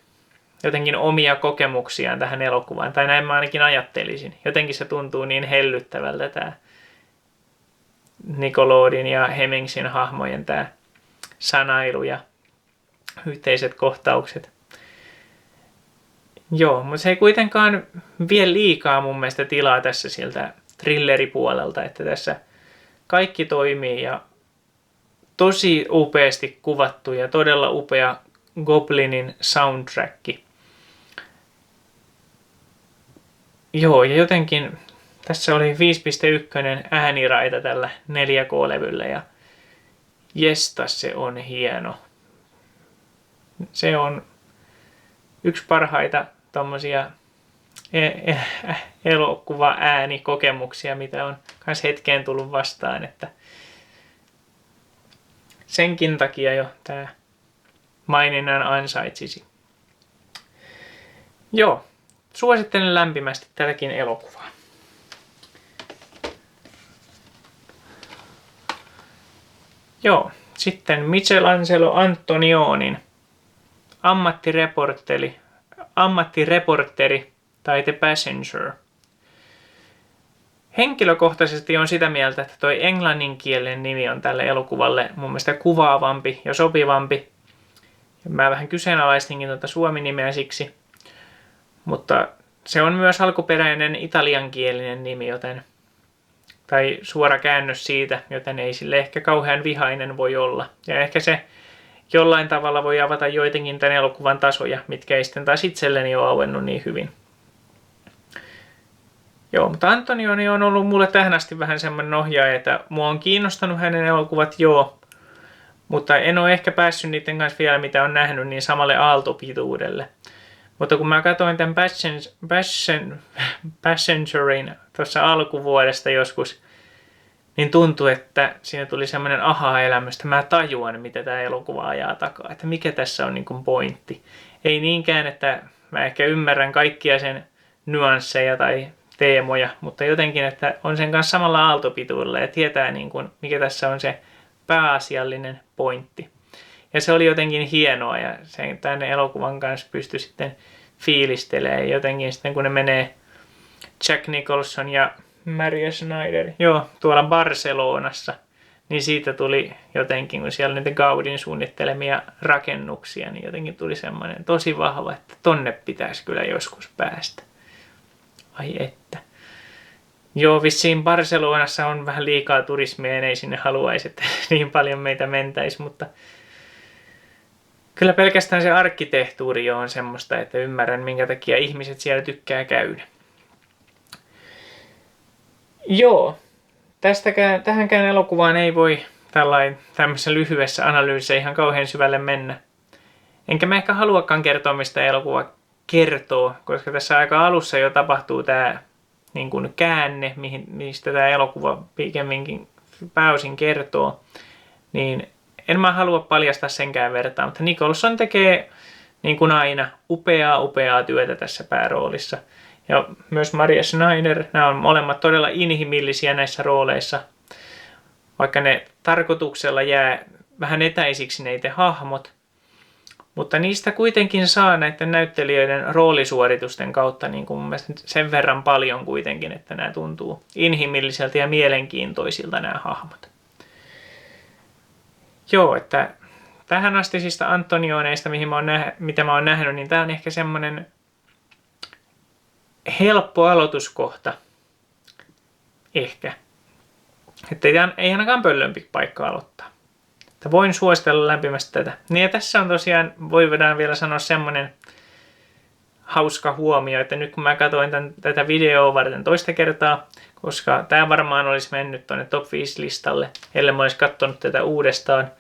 jotenkin omia kokemuksiaan tähän elokuvaan, tai näin mä ainakin ajattelisin. Jotenkin se tuntuu niin hellyttävältä tämä Nicolodin ja Hemmingsin hahmojen tämä sanailu ja yhteiset kohtaukset. Joo, mutta se ei kuitenkaan vie liikaa mun mielestä tilaa tässä siltä thrilleripuolelta, että tässä kaikki toimii ja tosi upeasti kuvattu ja todella upea Goblinin soundtrack. Joo, ja jotenkin tässä oli 5.1 ääniraita tällä 4K-levyllä ja jestas se on hieno. Se on yksi parhaita tommosia elokuva-äänikokemuksia, mitä on kans hetkeen tullut vastaan, että senkin takia jo tää maininnan ansaitsisi. Joo, suosittelen lämpimästi tätäkin elokuvaa. Joo, sitten Michelangelo Antonionin ammattireporteri tai The Passenger. Henkilökohtaisesti on sitä mieltä, että toi englanninkielinen nimi on tälle elokuvalle mun mielestä kuvaavampi ja sopivampi. Mä vähän kyseenalaistinkin tuota suomi-nimeä siksi. Mutta se on myös alkuperäinen italiankielinen nimi, tai suora käännös siitä, joten ei sille ehkä kauhean vihainen voi olla. Ja ehkä se jollain tavalla voi avata joitakin tämän elokuvan tasoja, mitkä ei sitten taas itselleni ole auennut niin hyvin. Joo, mutta Antonioni on ollut mulle tähän asti vähän semmoinen ohjaaja, että mua on kiinnostanut hänen elokuvat, joo. Mutta en ole ehkä päässyt niiden kanssa vielä, mitä on nähnyt, niin samalle aaltopituudelle. Mutta kun mä katsoin tämän Passengerin tuossa alkuvuodesta joskus, niin tuntui, että siinä tuli semmoinen aha-elämys, että mä tajuan, mitä tämä elokuva ajaa takaa. Että mikä tässä on niin kuin pointti. Ei niinkään, että mä ehkä ymmärrän kaikkia sen nyansseja tai teemoja, mutta jotenkin, että on sen kanssa samalla aaltopituudella ja tietää, niin kuin, mikä tässä on se pääasiallinen pointti. Ja se oli jotenkin hienoa ja sen tänne elokuvan kanssa pystyi sitten fiilistelemään jotenkin sitten, kun ne menee Jack Nicholson ja Maria Schneider, joo, tuolla Barcelonassa, niin siitä tuli jotenkin, kun siellä niitä Gaudin suunnittelemia rakennuksia, niin jotenkin tuli semmoinen tosi vahva, että tonne pitäisi kyllä joskus päästä. Ai että. Joo, vissiin Barcelonassa on vähän liikaa turismia ja ei sinne haluaisi, että niin paljon meitä mentäisi, mutta kyllä pelkästään se arkkitehtuuri jo on semmoista, että ymmärrän minkä takia ihmiset siellä tykkää käydä. Joo, tähänkään elokuvaan ei voi tämmöisessä lyhyessä analyysissä ihan kauhean syvälle mennä. Enkä mä ehkä haluakaan kertoa, mistä elokuva kertoo, koska tässä aika alussa jo tapahtuu tämä niin kuin käänne, mistä tämä elokuva pikemminkin pääosin kertoo. Niin en mä halua paljastaa senkään vertaa, mutta Nicholson tekee niin kuin aina upeaa työtä tässä pääroolissa. Ja myös Maria Schneider, nämä on molemmat todella inhimillisiä näissä rooleissa. Vaikka ne tarkoituksella jää vähän etäisiksi ne itse hahmot. Mutta niistä kuitenkin saa näiden näyttelijöiden roolisuoritusten kautta niin kuin mun mielestä sen verran paljon kuitenkin, että nämä tuntuu inhimilliseltä ja mielenkiintoisilta nämä hahmot. Joo, että tähän astisista Antonioneista, mitä mä oon nähnyt, niin tää on ehkä semmonen helppo aloituskohta. Ehkä. Että ei ainakaan pöllömpi paikka aloittaa. Että voin suositella lämpimästi tätä. Niin ja tässä on tosiaan, voidaan vielä sanoa semmonen hauska huomio, että nyt kun mä katsoin tätä videoa varten toista kertaa, koska tää varmaan olisi mennyt tonne Top 5-listalle, ellei mä olisi katsonut tätä uudestaan.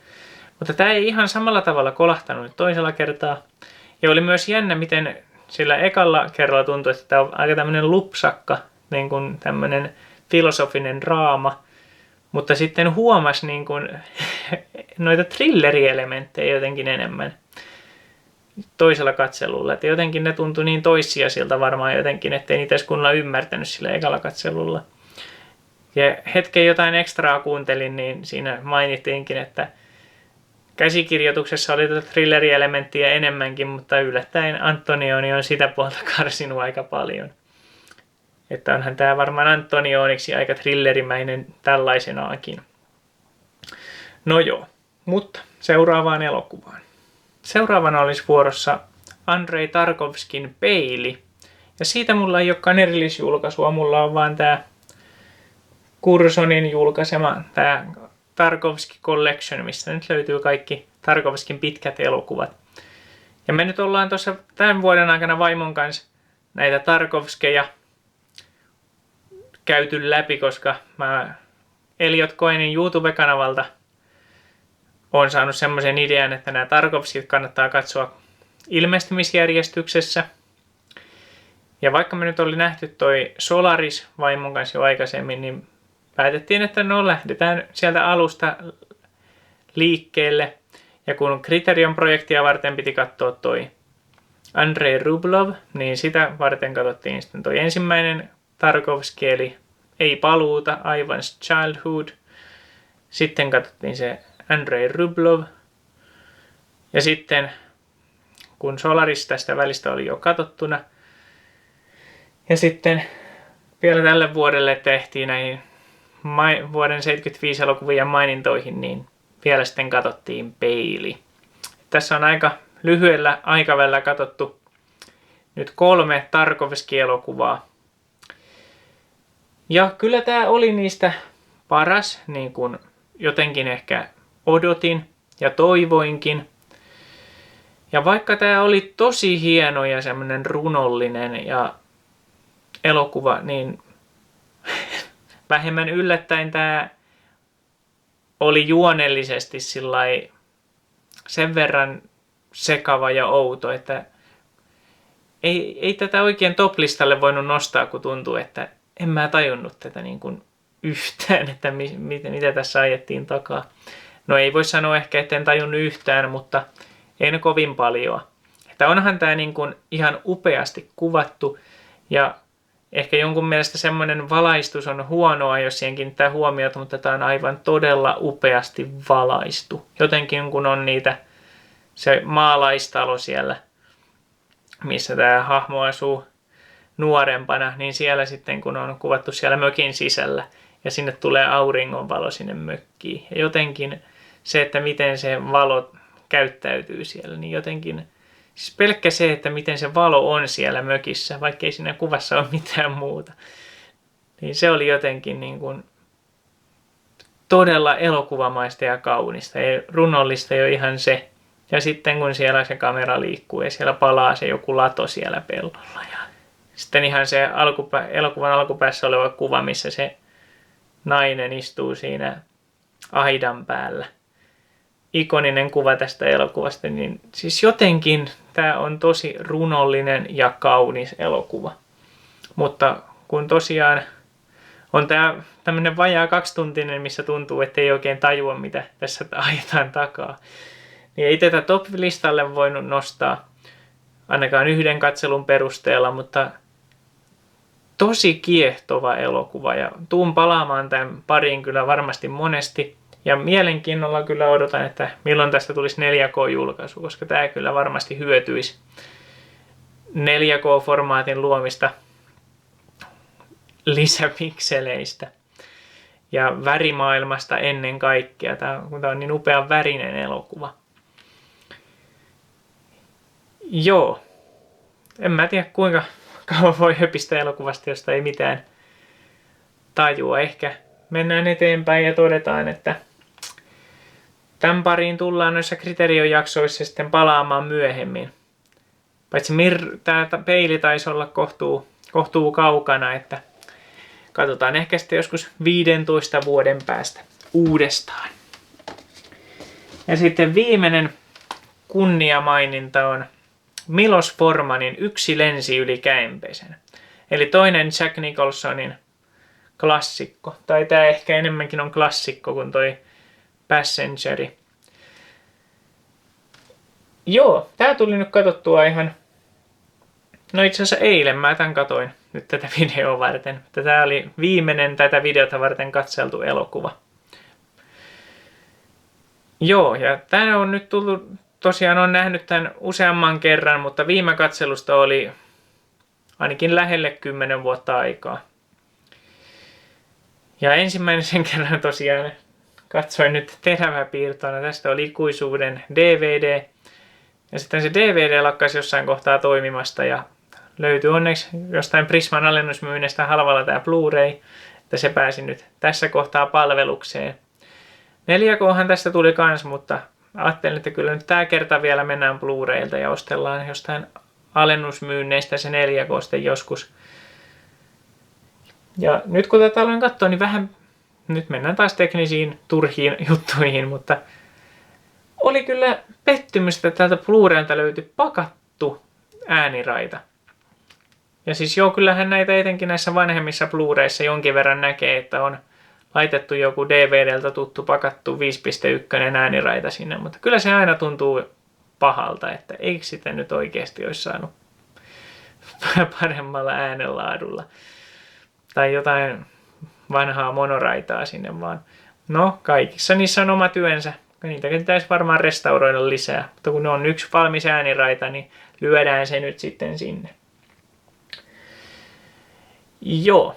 Mutta tää ei ihan samalla tavalla kolahtanut nyt toisella kertaa. Ja oli myös jännä, miten sillä ekalla kerralla tuntui, että tää on aika tämmönen lupsakka, niin kuin tämmönen filosofinen draama. Mutta sitten huomasi niin kuin noita thrillerielementtejä jotenkin enemmän toisella katselulla. Että jotenkin ne tuntui niin toissijaisilta varmaan jotenkin, ettei niitä edes kunnolla ymmärtänyt sillä ekalla katselulla. Ja hetken jotain ekstraa kuuntelin, niin siinä mainittiinkin, että käsikirjoituksessa oli tätä thrillerielementtiä enemmänkin, mutta yllättäen Antonioni on sitä puolta karsinut aika paljon. Että onhan tämä varmaan Antonioniksi aika thrillerimäinen tällaisenaakin. No joo, mutta seuraavaan elokuvaan. Seuraavana olisi vuorossa Andrei Tarkovskin Peili. Ja siitä mulla ei olekaan erillisjulkaisua, mulla on vaan tämä Cursonin julkaisema, tämä Tarkovski Collection, missä nyt löytyy kaikki Tarkovskin pitkät elokuvat. Ja me nyt ollaan tuossa tämän vuoden aikana vaimon kanssa näitä Tarkovskeja käyty läpi, koska mä Elliot Cohenin YouTube-kanavalta olen saanut semmoisen idean, että nämä Tarkovskit kannattaa katsoa ilmestymisjärjestyksessä. Ja vaikka me nyt oli nähty toi Solaris vaimon kanssa jo aikaisemmin, niin päätettiin, että no lähdetään sieltä alusta liikkeelle. Ja kun Criterion-projektia varten piti katsoa toi Andrei Rublev, niin sitä varten katsottiin sitten toi ensimmäinen Tarkovski, eli Ei paluuta, Ivan's Childhood. Sitten katsottiin se Andrei Rublev. Ja sitten, kun Solaris tästä välistä oli jo katsottuna, ja sitten vielä tälle vuodelle tehtiin näihin vuoden 75 elokuvien mainintoihin, niin vielä sitten katsottiin Peili. Tässä on aika lyhyellä aikavälillä katsottu nyt 3 Tarkovski-elokuvaa. Ja kyllä tämä oli niistä paras, niin kuin jotenkin ehkä odotin ja toivoinkin. Ja vaikka tämä oli tosi hieno ja semmoinen runollinen ja elokuva, niin vähemmän yllättäen tämä oli juonellisesti sen verran sekava ja outo, että ei tätä oikein top-listalle voinut nostaa, kun tuntuu, että en mä tajunnut tätä niin kuin yhtään, että mitä tässä ajettiin takaa. No ei voi sanoa ehkä, että en tajunnut yhtään, mutta en kovin paljon. Että onhan tämä niin kuin ihan upeasti kuvattu ja ehkä jonkun mielestä semmoinen valaistus on huonoa, jos siihen kiinnittää huomiota, mutta tämä on aivan todella upeasti valaistu. Jotenkin kun on se maalaistalo siellä, missä tämä hahmo asuu nuorempana, niin siellä sitten kun on kuvattu siellä mökin sisällä ja sinne tulee auringonvalo sinne mökkiin. Ja jotenkin se, että miten se valo käyttäytyy siellä, niin jotenkin Siis pelkkä se, että miten se valo on siellä mökissä, vaikka ei siinä kuvassa ole mitään muuta. Niin se oli jotenkin niin kuin todella elokuvamaista ja kaunista. Ei, runollista jo ihan se. Ja sitten kun siellä se kamera liikkuu ja siellä palaa se joku lato siellä pellolla. Ja sitten ihan se elokuvan alkupäässä oleva kuva, missä se nainen istuu siinä aidan päällä. Ikoninen kuva tästä elokuvasta. Niin siis jotenkin tämä on tosi runollinen ja kaunis elokuva. Mutta kun tosiaan on tämä tämmöinen vajaa 2-tuntinen, missä tuntuu, että ei oikein tajua, mitä tässä ajetaan takaa. Niin ei tätä top-listalle voinut nostaa ainakaan yhden katselun perusteella, mutta tosi kiehtova elokuva. Ja tuun palaamaan tämän pariin kyllä varmasti monesti. Ja mielenkiinnolla kyllä odotan, että milloin tästä tulisi 4K-julkaisu, koska tämä kyllä varmasti hyötyisi 4K-formaatin luomista lisäpikseleistä ja värimaailmasta ennen kaikkea. Tämä on niin upean värinen elokuva. Joo. En mä tiedä kuinka kauan voi höpistä elokuvasta, josta ei mitään tajua. Ehkä mennään eteenpäin ja todetaan, että tämän pariin tullaan noissa kriteeriojaksoissa sitten palaamaan myöhemmin. Paitsi tämä peili taisi olla kohtuu kaukana, että katsotaan ehkä sitten joskus 15 vuoden päästä uudestaan. Ja sitten viimeinen kunniamaininta on Milos Formanin Yksi lensi yli Käenpesän. Eli toinen Jack Nicholsonin klassikko. Tai tämä ehkä enemmänkin on klassikko kuin toi Passengeri. Joo, tää tuli nyt katsottua ihan... No itse asiassa eilen mä tämän katoin nyt tätä videoa varten. Tämä oli viimeinen tätä videota varten katseltu elokuva. Joo, ja tämä on nyt tullut... Tosiaan olen nähnyt tämän useamman kerran, mutta viime katselusta oli ainakin lähelle 10 vuotta aikaa. Ja ensimmäisen kerran tosiaan katsoin nyt teräväpiirtona. Tästä oli Ikuisuuden DVD. Ja sitten se DVD lakkasi jossain kohtaa toimimasta ja löytyi onneksi jostain Prisman alennusmyynnistä halvalla tämä Blu-ray, että se pääsi nyt tässä kohtaa palvelukseen. 4K:han tästä tuli kans, mutta ajattelin, että kyllä nyt tämä kerta vielä mennään Blu-raylta ja ostellaan jostain alennusmyynneistä se 4K sitten joskus. Ja nyt kun tätä aloin katsoa, niin vähän, nyt mennään taas teknisiin turhiin juttuihin, mutta oli kyllä pettymys, että täältä Blu-raylta löytyi pakattu ääniraita. Ja siis joo, kyllähän näitä etenkin näissä vanhemmissa Blu-rayissa jonkin verran näkee, että on laitettu joku DVDltä tuttu pakattu 5.1 ääniraita sinne, mutta kyllä se aina tuntuu pahalta, että eikö sitä nyt oikeasti olisi saanut paremmalla äänenlaadulla. Tai jotain vanhaa monoraitaa sinne vaan. No, kaikissa niissä on oma työnsä. Niitä pitäisi varmaan restauroida lisää, mutta kun ne on yksi valmis ääniraita, niin lyödään se nyt sitten sinne. Joo.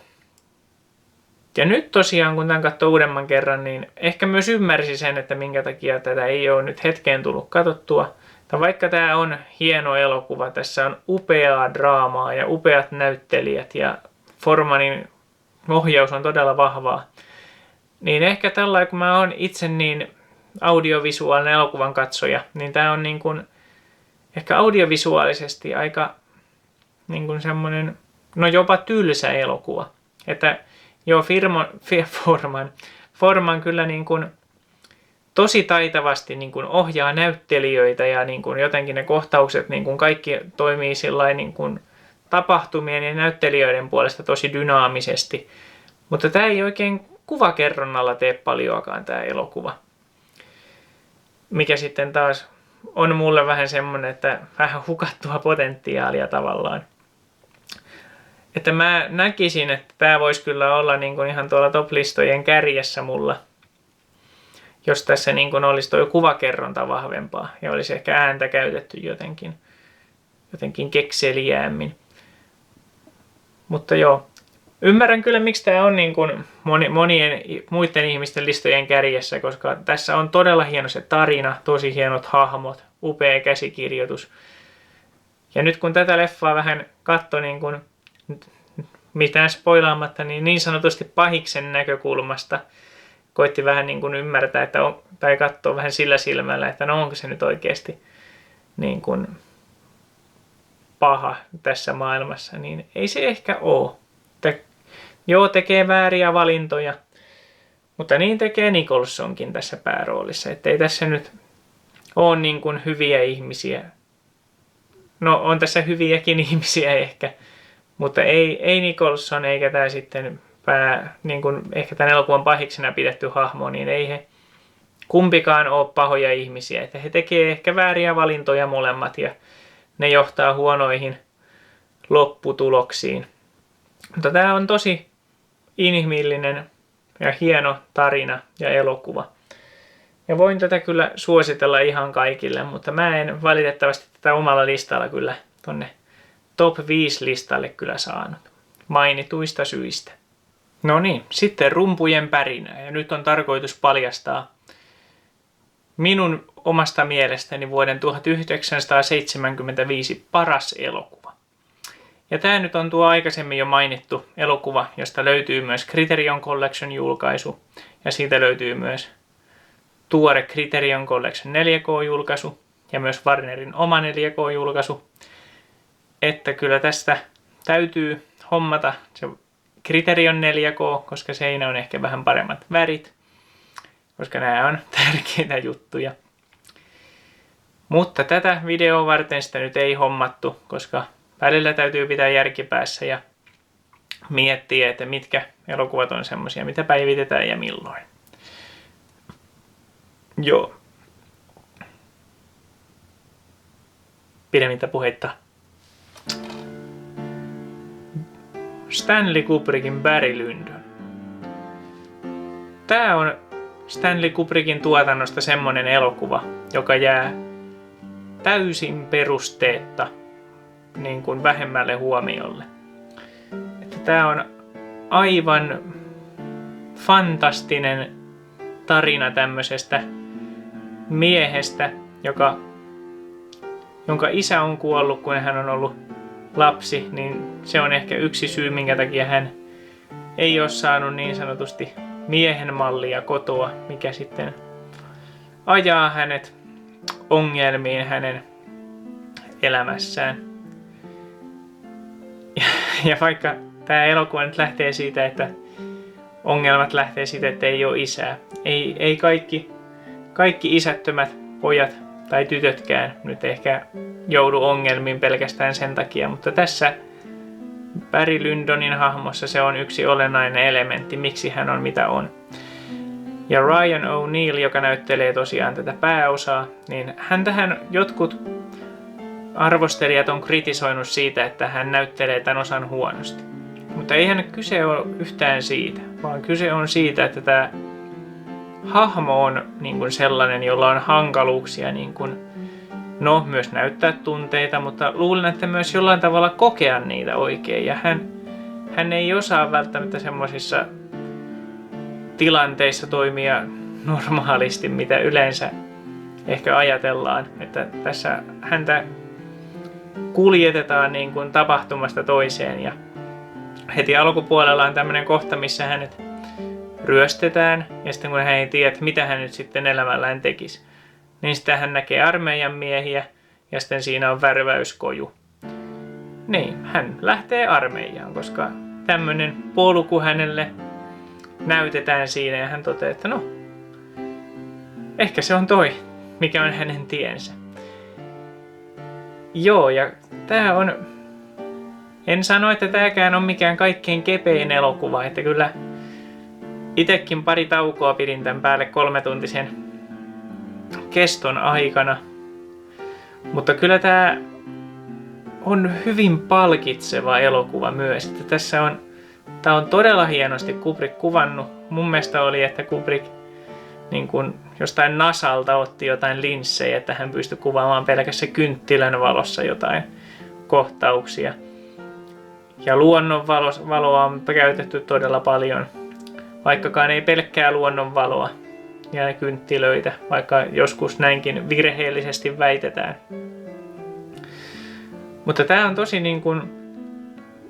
Ja nyt tosiaan, kun tämän katsoi uudemman kerran, niin ehkä myös ymmärsi sen, että minkä takia tätä ei ole nyt hetkeen tullut katsottua. Tai vaikka tämä on hieno elokuva, tässä on upeaa draamaa ja upeat näyttelijät ja Formanin ohjaus on todella vahvaa. Niin ehkä tällainen, kun mä oon itse niin audiovisuaalinen elokuvan katsoja, niin tämä on niin kuin ehkä audiovisuaalisesti aika niin kuin semmoinen, no jopa tylsä elokuva. Että joo, Forman kyllä niin kuin tosi taitavasti niin kuin ohjaa näyttelijöitä ja niin kuin jotenkin ne kohtaukset niin kuin kaikki toimii sillain niin kuin tapahtumien ja näyttelijöiden puolesta tosi dynaamisesti. Mutta tämä ei oikein kuvakerronnalla tee paljoakaan tämä elokuva. Mikä sitten taas on mulle vähän semmoinen, että vähän hukattua potentiaalia tavallaan. Että mä näkisin, että tämä voisi kyllä olla niin kuin ihan tuolla top-listojen kärjessä mulla. Jos tässä niin kuin olisi tuo kuvakerronta vahvempaa ja olisi ehkä ääntä käytetty jotenkin kekseliäämmin. Mutta joo, ymmärrän kyllä miksi tämä on niin kuin monien muiden ihmisten listojen kärjessä, koska tässä on todella hieno se tarina, tosi hienot hahmot, upea käsikirjoitus. Ja nyt kun tätä leffaa vähän katsoi niin kuin, mitään spoilaamatta, niin sanotusti pahiksen näkökulmasta koitti vähän niin kuin ymmärtää, että tai katsoa vähän sillä silmällä, että no onko se nyt oikeasti niin kuin paha tässä maailmassa, niin ei se ehkä ole. Joo, tekee vääriä valintoja, mutta niin tekee Nicholsonkin tässä pääroolissa, että ei tässä nyt ole niin kuin hyviä ihmisiä. No, on tässä hyviäkin ihmisiä ehkä, mutta ei Nicholson eikä tämä sitten niin kuin ehkä tämän elokuvan pahiksena pidetty hahmo, niin ei he kumpikaan ole pahoja ihmisiä. Että he tekee ehkä vääriä valintoja molemmat ja ne johtaa huonoihin lopputuloksiin. Mutta tämä on tosi inhimillinen ja hieno tarina ja elokuva. Ja voin tätä kyllä suositella ihan kaikille, mutta mä en valitettavasti tätä omalla listalla kyllä tonne top 5 listalle kyllä saanut. Mainituista syistä. No niin, sitten rumpujen pärinä. Ja nyt on tarkoitus paljastaa minun omasta mielestäni vuoden 1975 paras elokuva. Ja tämä nyt on tuo aikaisemmin jo mainittu elokuva, josta löytyy myös Criterion Collection julkaisu. Ja siitä löytyy myös tuore Criterion Collection 4K-julkaisu ja myös Warnerin oma 4K-julkaisu. Että kyllä tästä täytyy hommata se Criterion 4K, koska siinä on ehkä vähän paremmat värit, koska nämä on tärkeitä juttuja. Mutta tätä videoa varten sitä nyt ei hommattu, koska välillä täytyy pitää järki päässä ja miettiä, että mitkä elokuvat on semmoisia, mitä päivitetään ja milloin. Joo. Pidemmittä puheitta. Stanley Kubrickin Barry Lyndon. Tää on Stanley Kubrickin tuotannosta semmonen elokuva, joka jää täysin perusteetta niin kuin vähemmälle huomiolle. Että tää on aivan fantastinen tarina tämmöisestä miehestä, jonka isä on kuollut, kun hän on ollut lapsi, niin se on ehkä yksi syy, minkä takia hän ei ole saanut niin sanotusti miehen mallia kotoa, mikä sitten ajaa hänet ongelmiin hänen elämässään. Ja vaikka tämä elokuva nyt lähtee siitä, että ongelmat lähtee siitä, että ei ole isää. Ei kaikki isättömät pojat tai tytötkään nyt ehkä joudu ongelmiin pelkästään sen takia, mutta tässä Barry Lyndonin hahmossa se on yksi olennainen elementti, miksi hän on mitä on. Ja Ryan O'Neal, joka näyttelee tosiaan tätä pääosaa, niin häntähän jotkut arvostelijat on kritisoinut siitä, että hän näyttelee tämän osan huonosti. Mutta eihän kyse ole yhtään siitä, vaan kyse on siitä, että tämä hahmo on niin kuin sellainen, jolla on hankaluuksia niin kuin, myös näyttää tunteita, mutta luulen, että myös jollain tavalla kokea niitä oikein. Ja hän ei osaa välttämättä semmoisissa tilanteissa toimia normaalisti, mitä yleensä ehkä ajatellaan. Että tässä häntä kuljetetaan niin kuin tapahtumasta toiseen ja heti alkupuolella on tämmöinen kohta, missä hänet ryöstetään ja sitten kun hän ei tiedä, mitä hän nyt sitten elämällään tekisi, niin sitten hän näkee armeijan miehiä ja sitten siinä on värväyskoju. Niin, hän lähtee armeijaan, koska tämmöinen polku hänelle näytetään siinä ja hän toteaa, että no, ehkä se on toi, mikä on hänen tiensä. Joo, ja tää on, en sano, että tääkään on mikään kaikkein kepein elokuva, että kyllä itekin pari taukoa pidin tämän päälle 3-tuntisen keston aikana. Mutta kyllä tää on hyvin palkitseva elokuva myös. Että tää on todella hienosti Kubrick kuvannut. Mun mielestä oli, että Kubrick niin kun jostain NASAlta otti jotain linssejä, että hän pystyi kuvaamaan pelkässä kynttilän valossa jotain kohtauksia. Ja luonnonvaloa on käytetty todella paljon, vaikkakaan ei pelkkää luonnonvaloa ja kynttilöitä, vaikka joskus näinkin virheellisesti väitetään. Mutta tää on tosi niin kuin,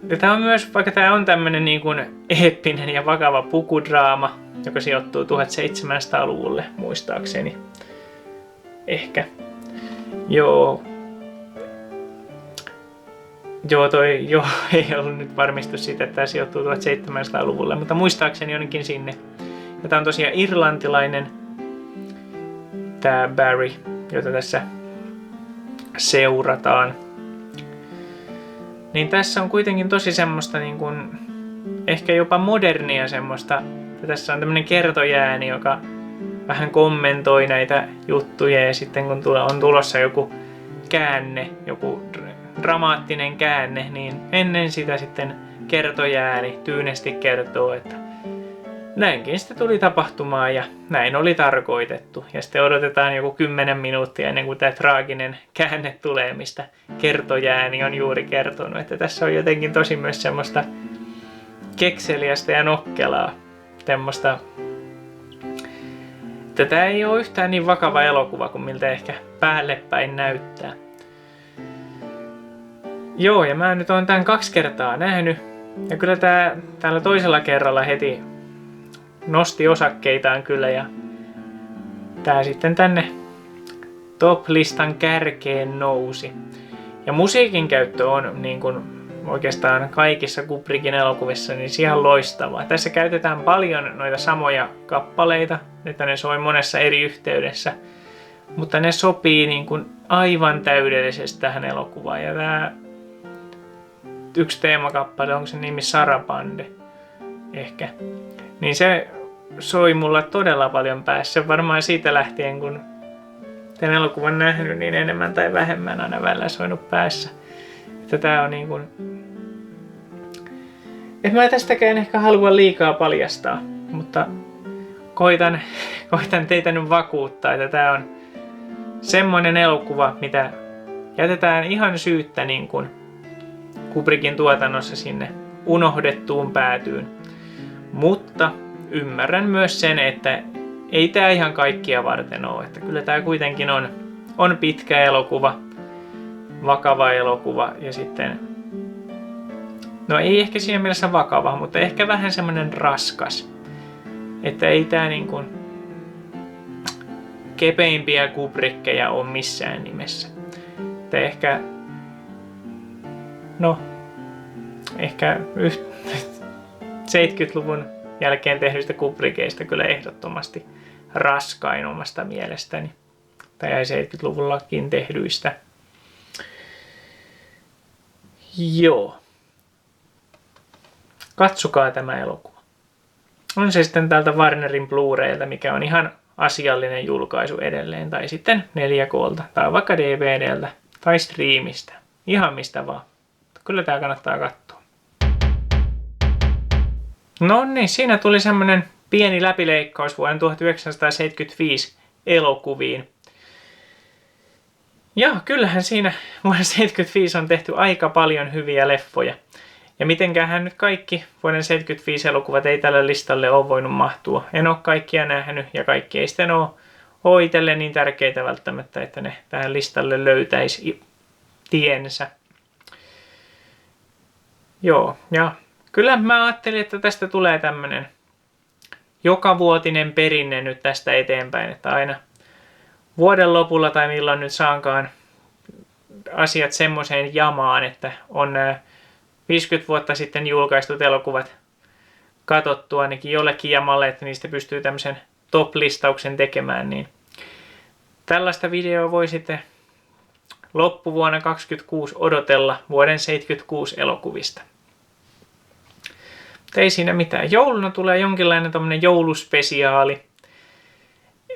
ja tää on myös, vaikka tää on tämmönen niin kuin eeppinen ja vakava pukudraama, joka sijoittuu 1700-luvulle muistaakseni. Ehkä. Joo, ei ollut nyt varmistus siitä, että tämä sijoittuu 1700-luvulle, mutta muistaakseni jonnekin sinne. Ja tämä on tosiaan irlantilainen, tämä Barry, jota tässä seurataan. Niin tässä on kuitenkin tosi semmoista niin kuin, ehkä jopa modernia semmoista. Tässä on tämmöinen kertojääni, joka vähän kommentoi näitä juttuja ja sitten kun on tulossa joku käänne, joku dramaattinen käänne, niin ennen sitä sitten kertojääni tyynesti kertoo, että näinkin sitä tuli tapahtumaan ja näin oli tarkoitettu. Ja sitten odotetaan joku 10 minuuttia ennen kuin tämä traaginen käänne tulee, mistä kertojääni on juuri kertonut. Että tässä on jotenkin tosi myös semmoista kekseliästä ja nokkelaa. Semmoista, että tämä ei ole yhtään niin vakava elokuva kuin miltä ehkä päälle päin näyttää. Joo, ja mä nyt oon tämän 2 kertaa nähnyt. Ja kyllä täällä toisella kerralla heti nosti osakkeitaan kyllä. Ja tää sitten tänne top-listan kärkeen nousi. Ja musiikin käyttö on niin kuin oikeastaan kaikissa Kubrickin elokuvissa niin ihan loistavaa. Tässä käytetään paljon noita samoja kappaleita, että ne soi monessa eri yhteydessä. Mutta ne sopii niin kuin aivan täydellisesti tähän elokuvaan. Ja tää yksi teemakappale, onko se nimi Sarabande ehkä, niin se soi mulla todella paljon päässä. Varmaan siitä lähtien, kun tämän elokuvan nähnyt, niin enemmän tai vähemmän aina välillä soinut päässä. Että tää on niin kuin... Et mä tästäkään ehkä halua liikaa paljastaa, mutta koitan teitä nyt vakuuttaa, että tää on semmoinen elokuva, mitä jätetään ihan syyttä niin kuin Kubrickin tuotannossa sinne unohdettuun päätyyn. Mutta ymmärrän myös sen, että ei tää ihan kaikkia varten ole. Että kyllä tää kuitenkin on pitkä elokuva, vakava elokuva ja sitten... No ei ehkä siinä mielessä vakava, mutta ehkä vähän semmonen raskas. Että ei tää niin kuin kepeimpiä Kubrickeja ole missään nimessä. Että ehkä... No, ehkä 70-luvun jälkeen tehdyistä Kubrickeista kyllä ehdottomasti raskain omasta mielestäni. Tai 70-luvullakin tehdyistä. Joo. Katsokaa tämä elokuva. On se sitten täältä Warnerin Blu-raylta, mikä on ihan asiallinen julkaisu edelleen. Tai sitten 4K:lta, tai vaikka DVDltä, tai striimistä. Ihan mistä vaan. Kyllä tää kannattaa katsoa. No niin, siinä tuli semmonen pieni läpileikkaus vuoden 1975 elokuviin. Ja kyllähän siinä vuonna 1975 on tehty aika paljon hyviä leffoja. Ja mitenkähän nyt kaikki vuoden 1975 elokuvat ei tälle listalle ole voinut mahtua. En ole kaikkia nähnyt ja kaikki ei sitten ole itselle niin tärkeitä välttämättä, että ne tähän listalle löytäisi tiensä. Joo, ja kyllä mä ajattelin, että tästä tulee tämmönen jokavuotinen perinne nyt tästä eteenpäin, että aina vuoden lopulla tai milloin nyt saankaan asiat semmoiseen jamaan, että on 50 vuotta sitten julkaistut elokuvat katsottua ainakin jollekin jamalle, että niistä pystyy tämmöisen top-listauksen tekemään, niin tällaista videoa voi sitten loppuvuonna 2026 odotella vuoden 76 elokuvista. Mutta ei siinä mitään. Jouluna tulee jonkinlainen tommonen jouluspesiaali.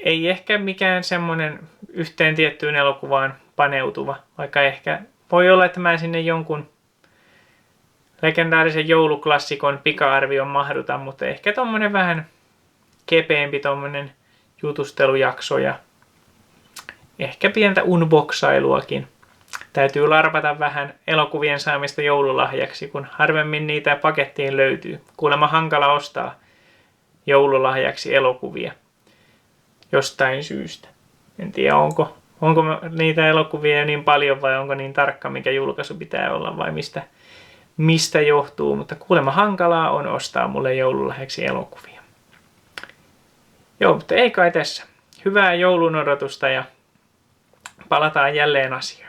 Ei ehkä mikään semmonen yhteen tiettyyn elokuvaan paneutuva, vaikka ehkä voi olla, että mä sinne jonkun legendaarisen jouluklassikon pika-arvion mahdutan, mutta ehkä tommonen vähän kepeempi tommonen jutustelujakso ja ehkä pientä unboxailuakin. Täytyy larpata vähän elokuvien saamista joululahjaksi, kun harvemmin niitä pakettiin löytyy. Kuulemma hankala ostaa joululahjaksi elokuvia jostain syystä. En tiedä, onko onko niitä elokuvia niin paljon vai onko niin tarkka, mikä julkaisu pitää olla vai mistä johtuu. Mutta kuulemma hankalaa on ostaa mulle joululahjaksi elokuvia. Joo, mutta ei kai tässä. Hyvää joulun odotusta ja palataan jälleen asiaan.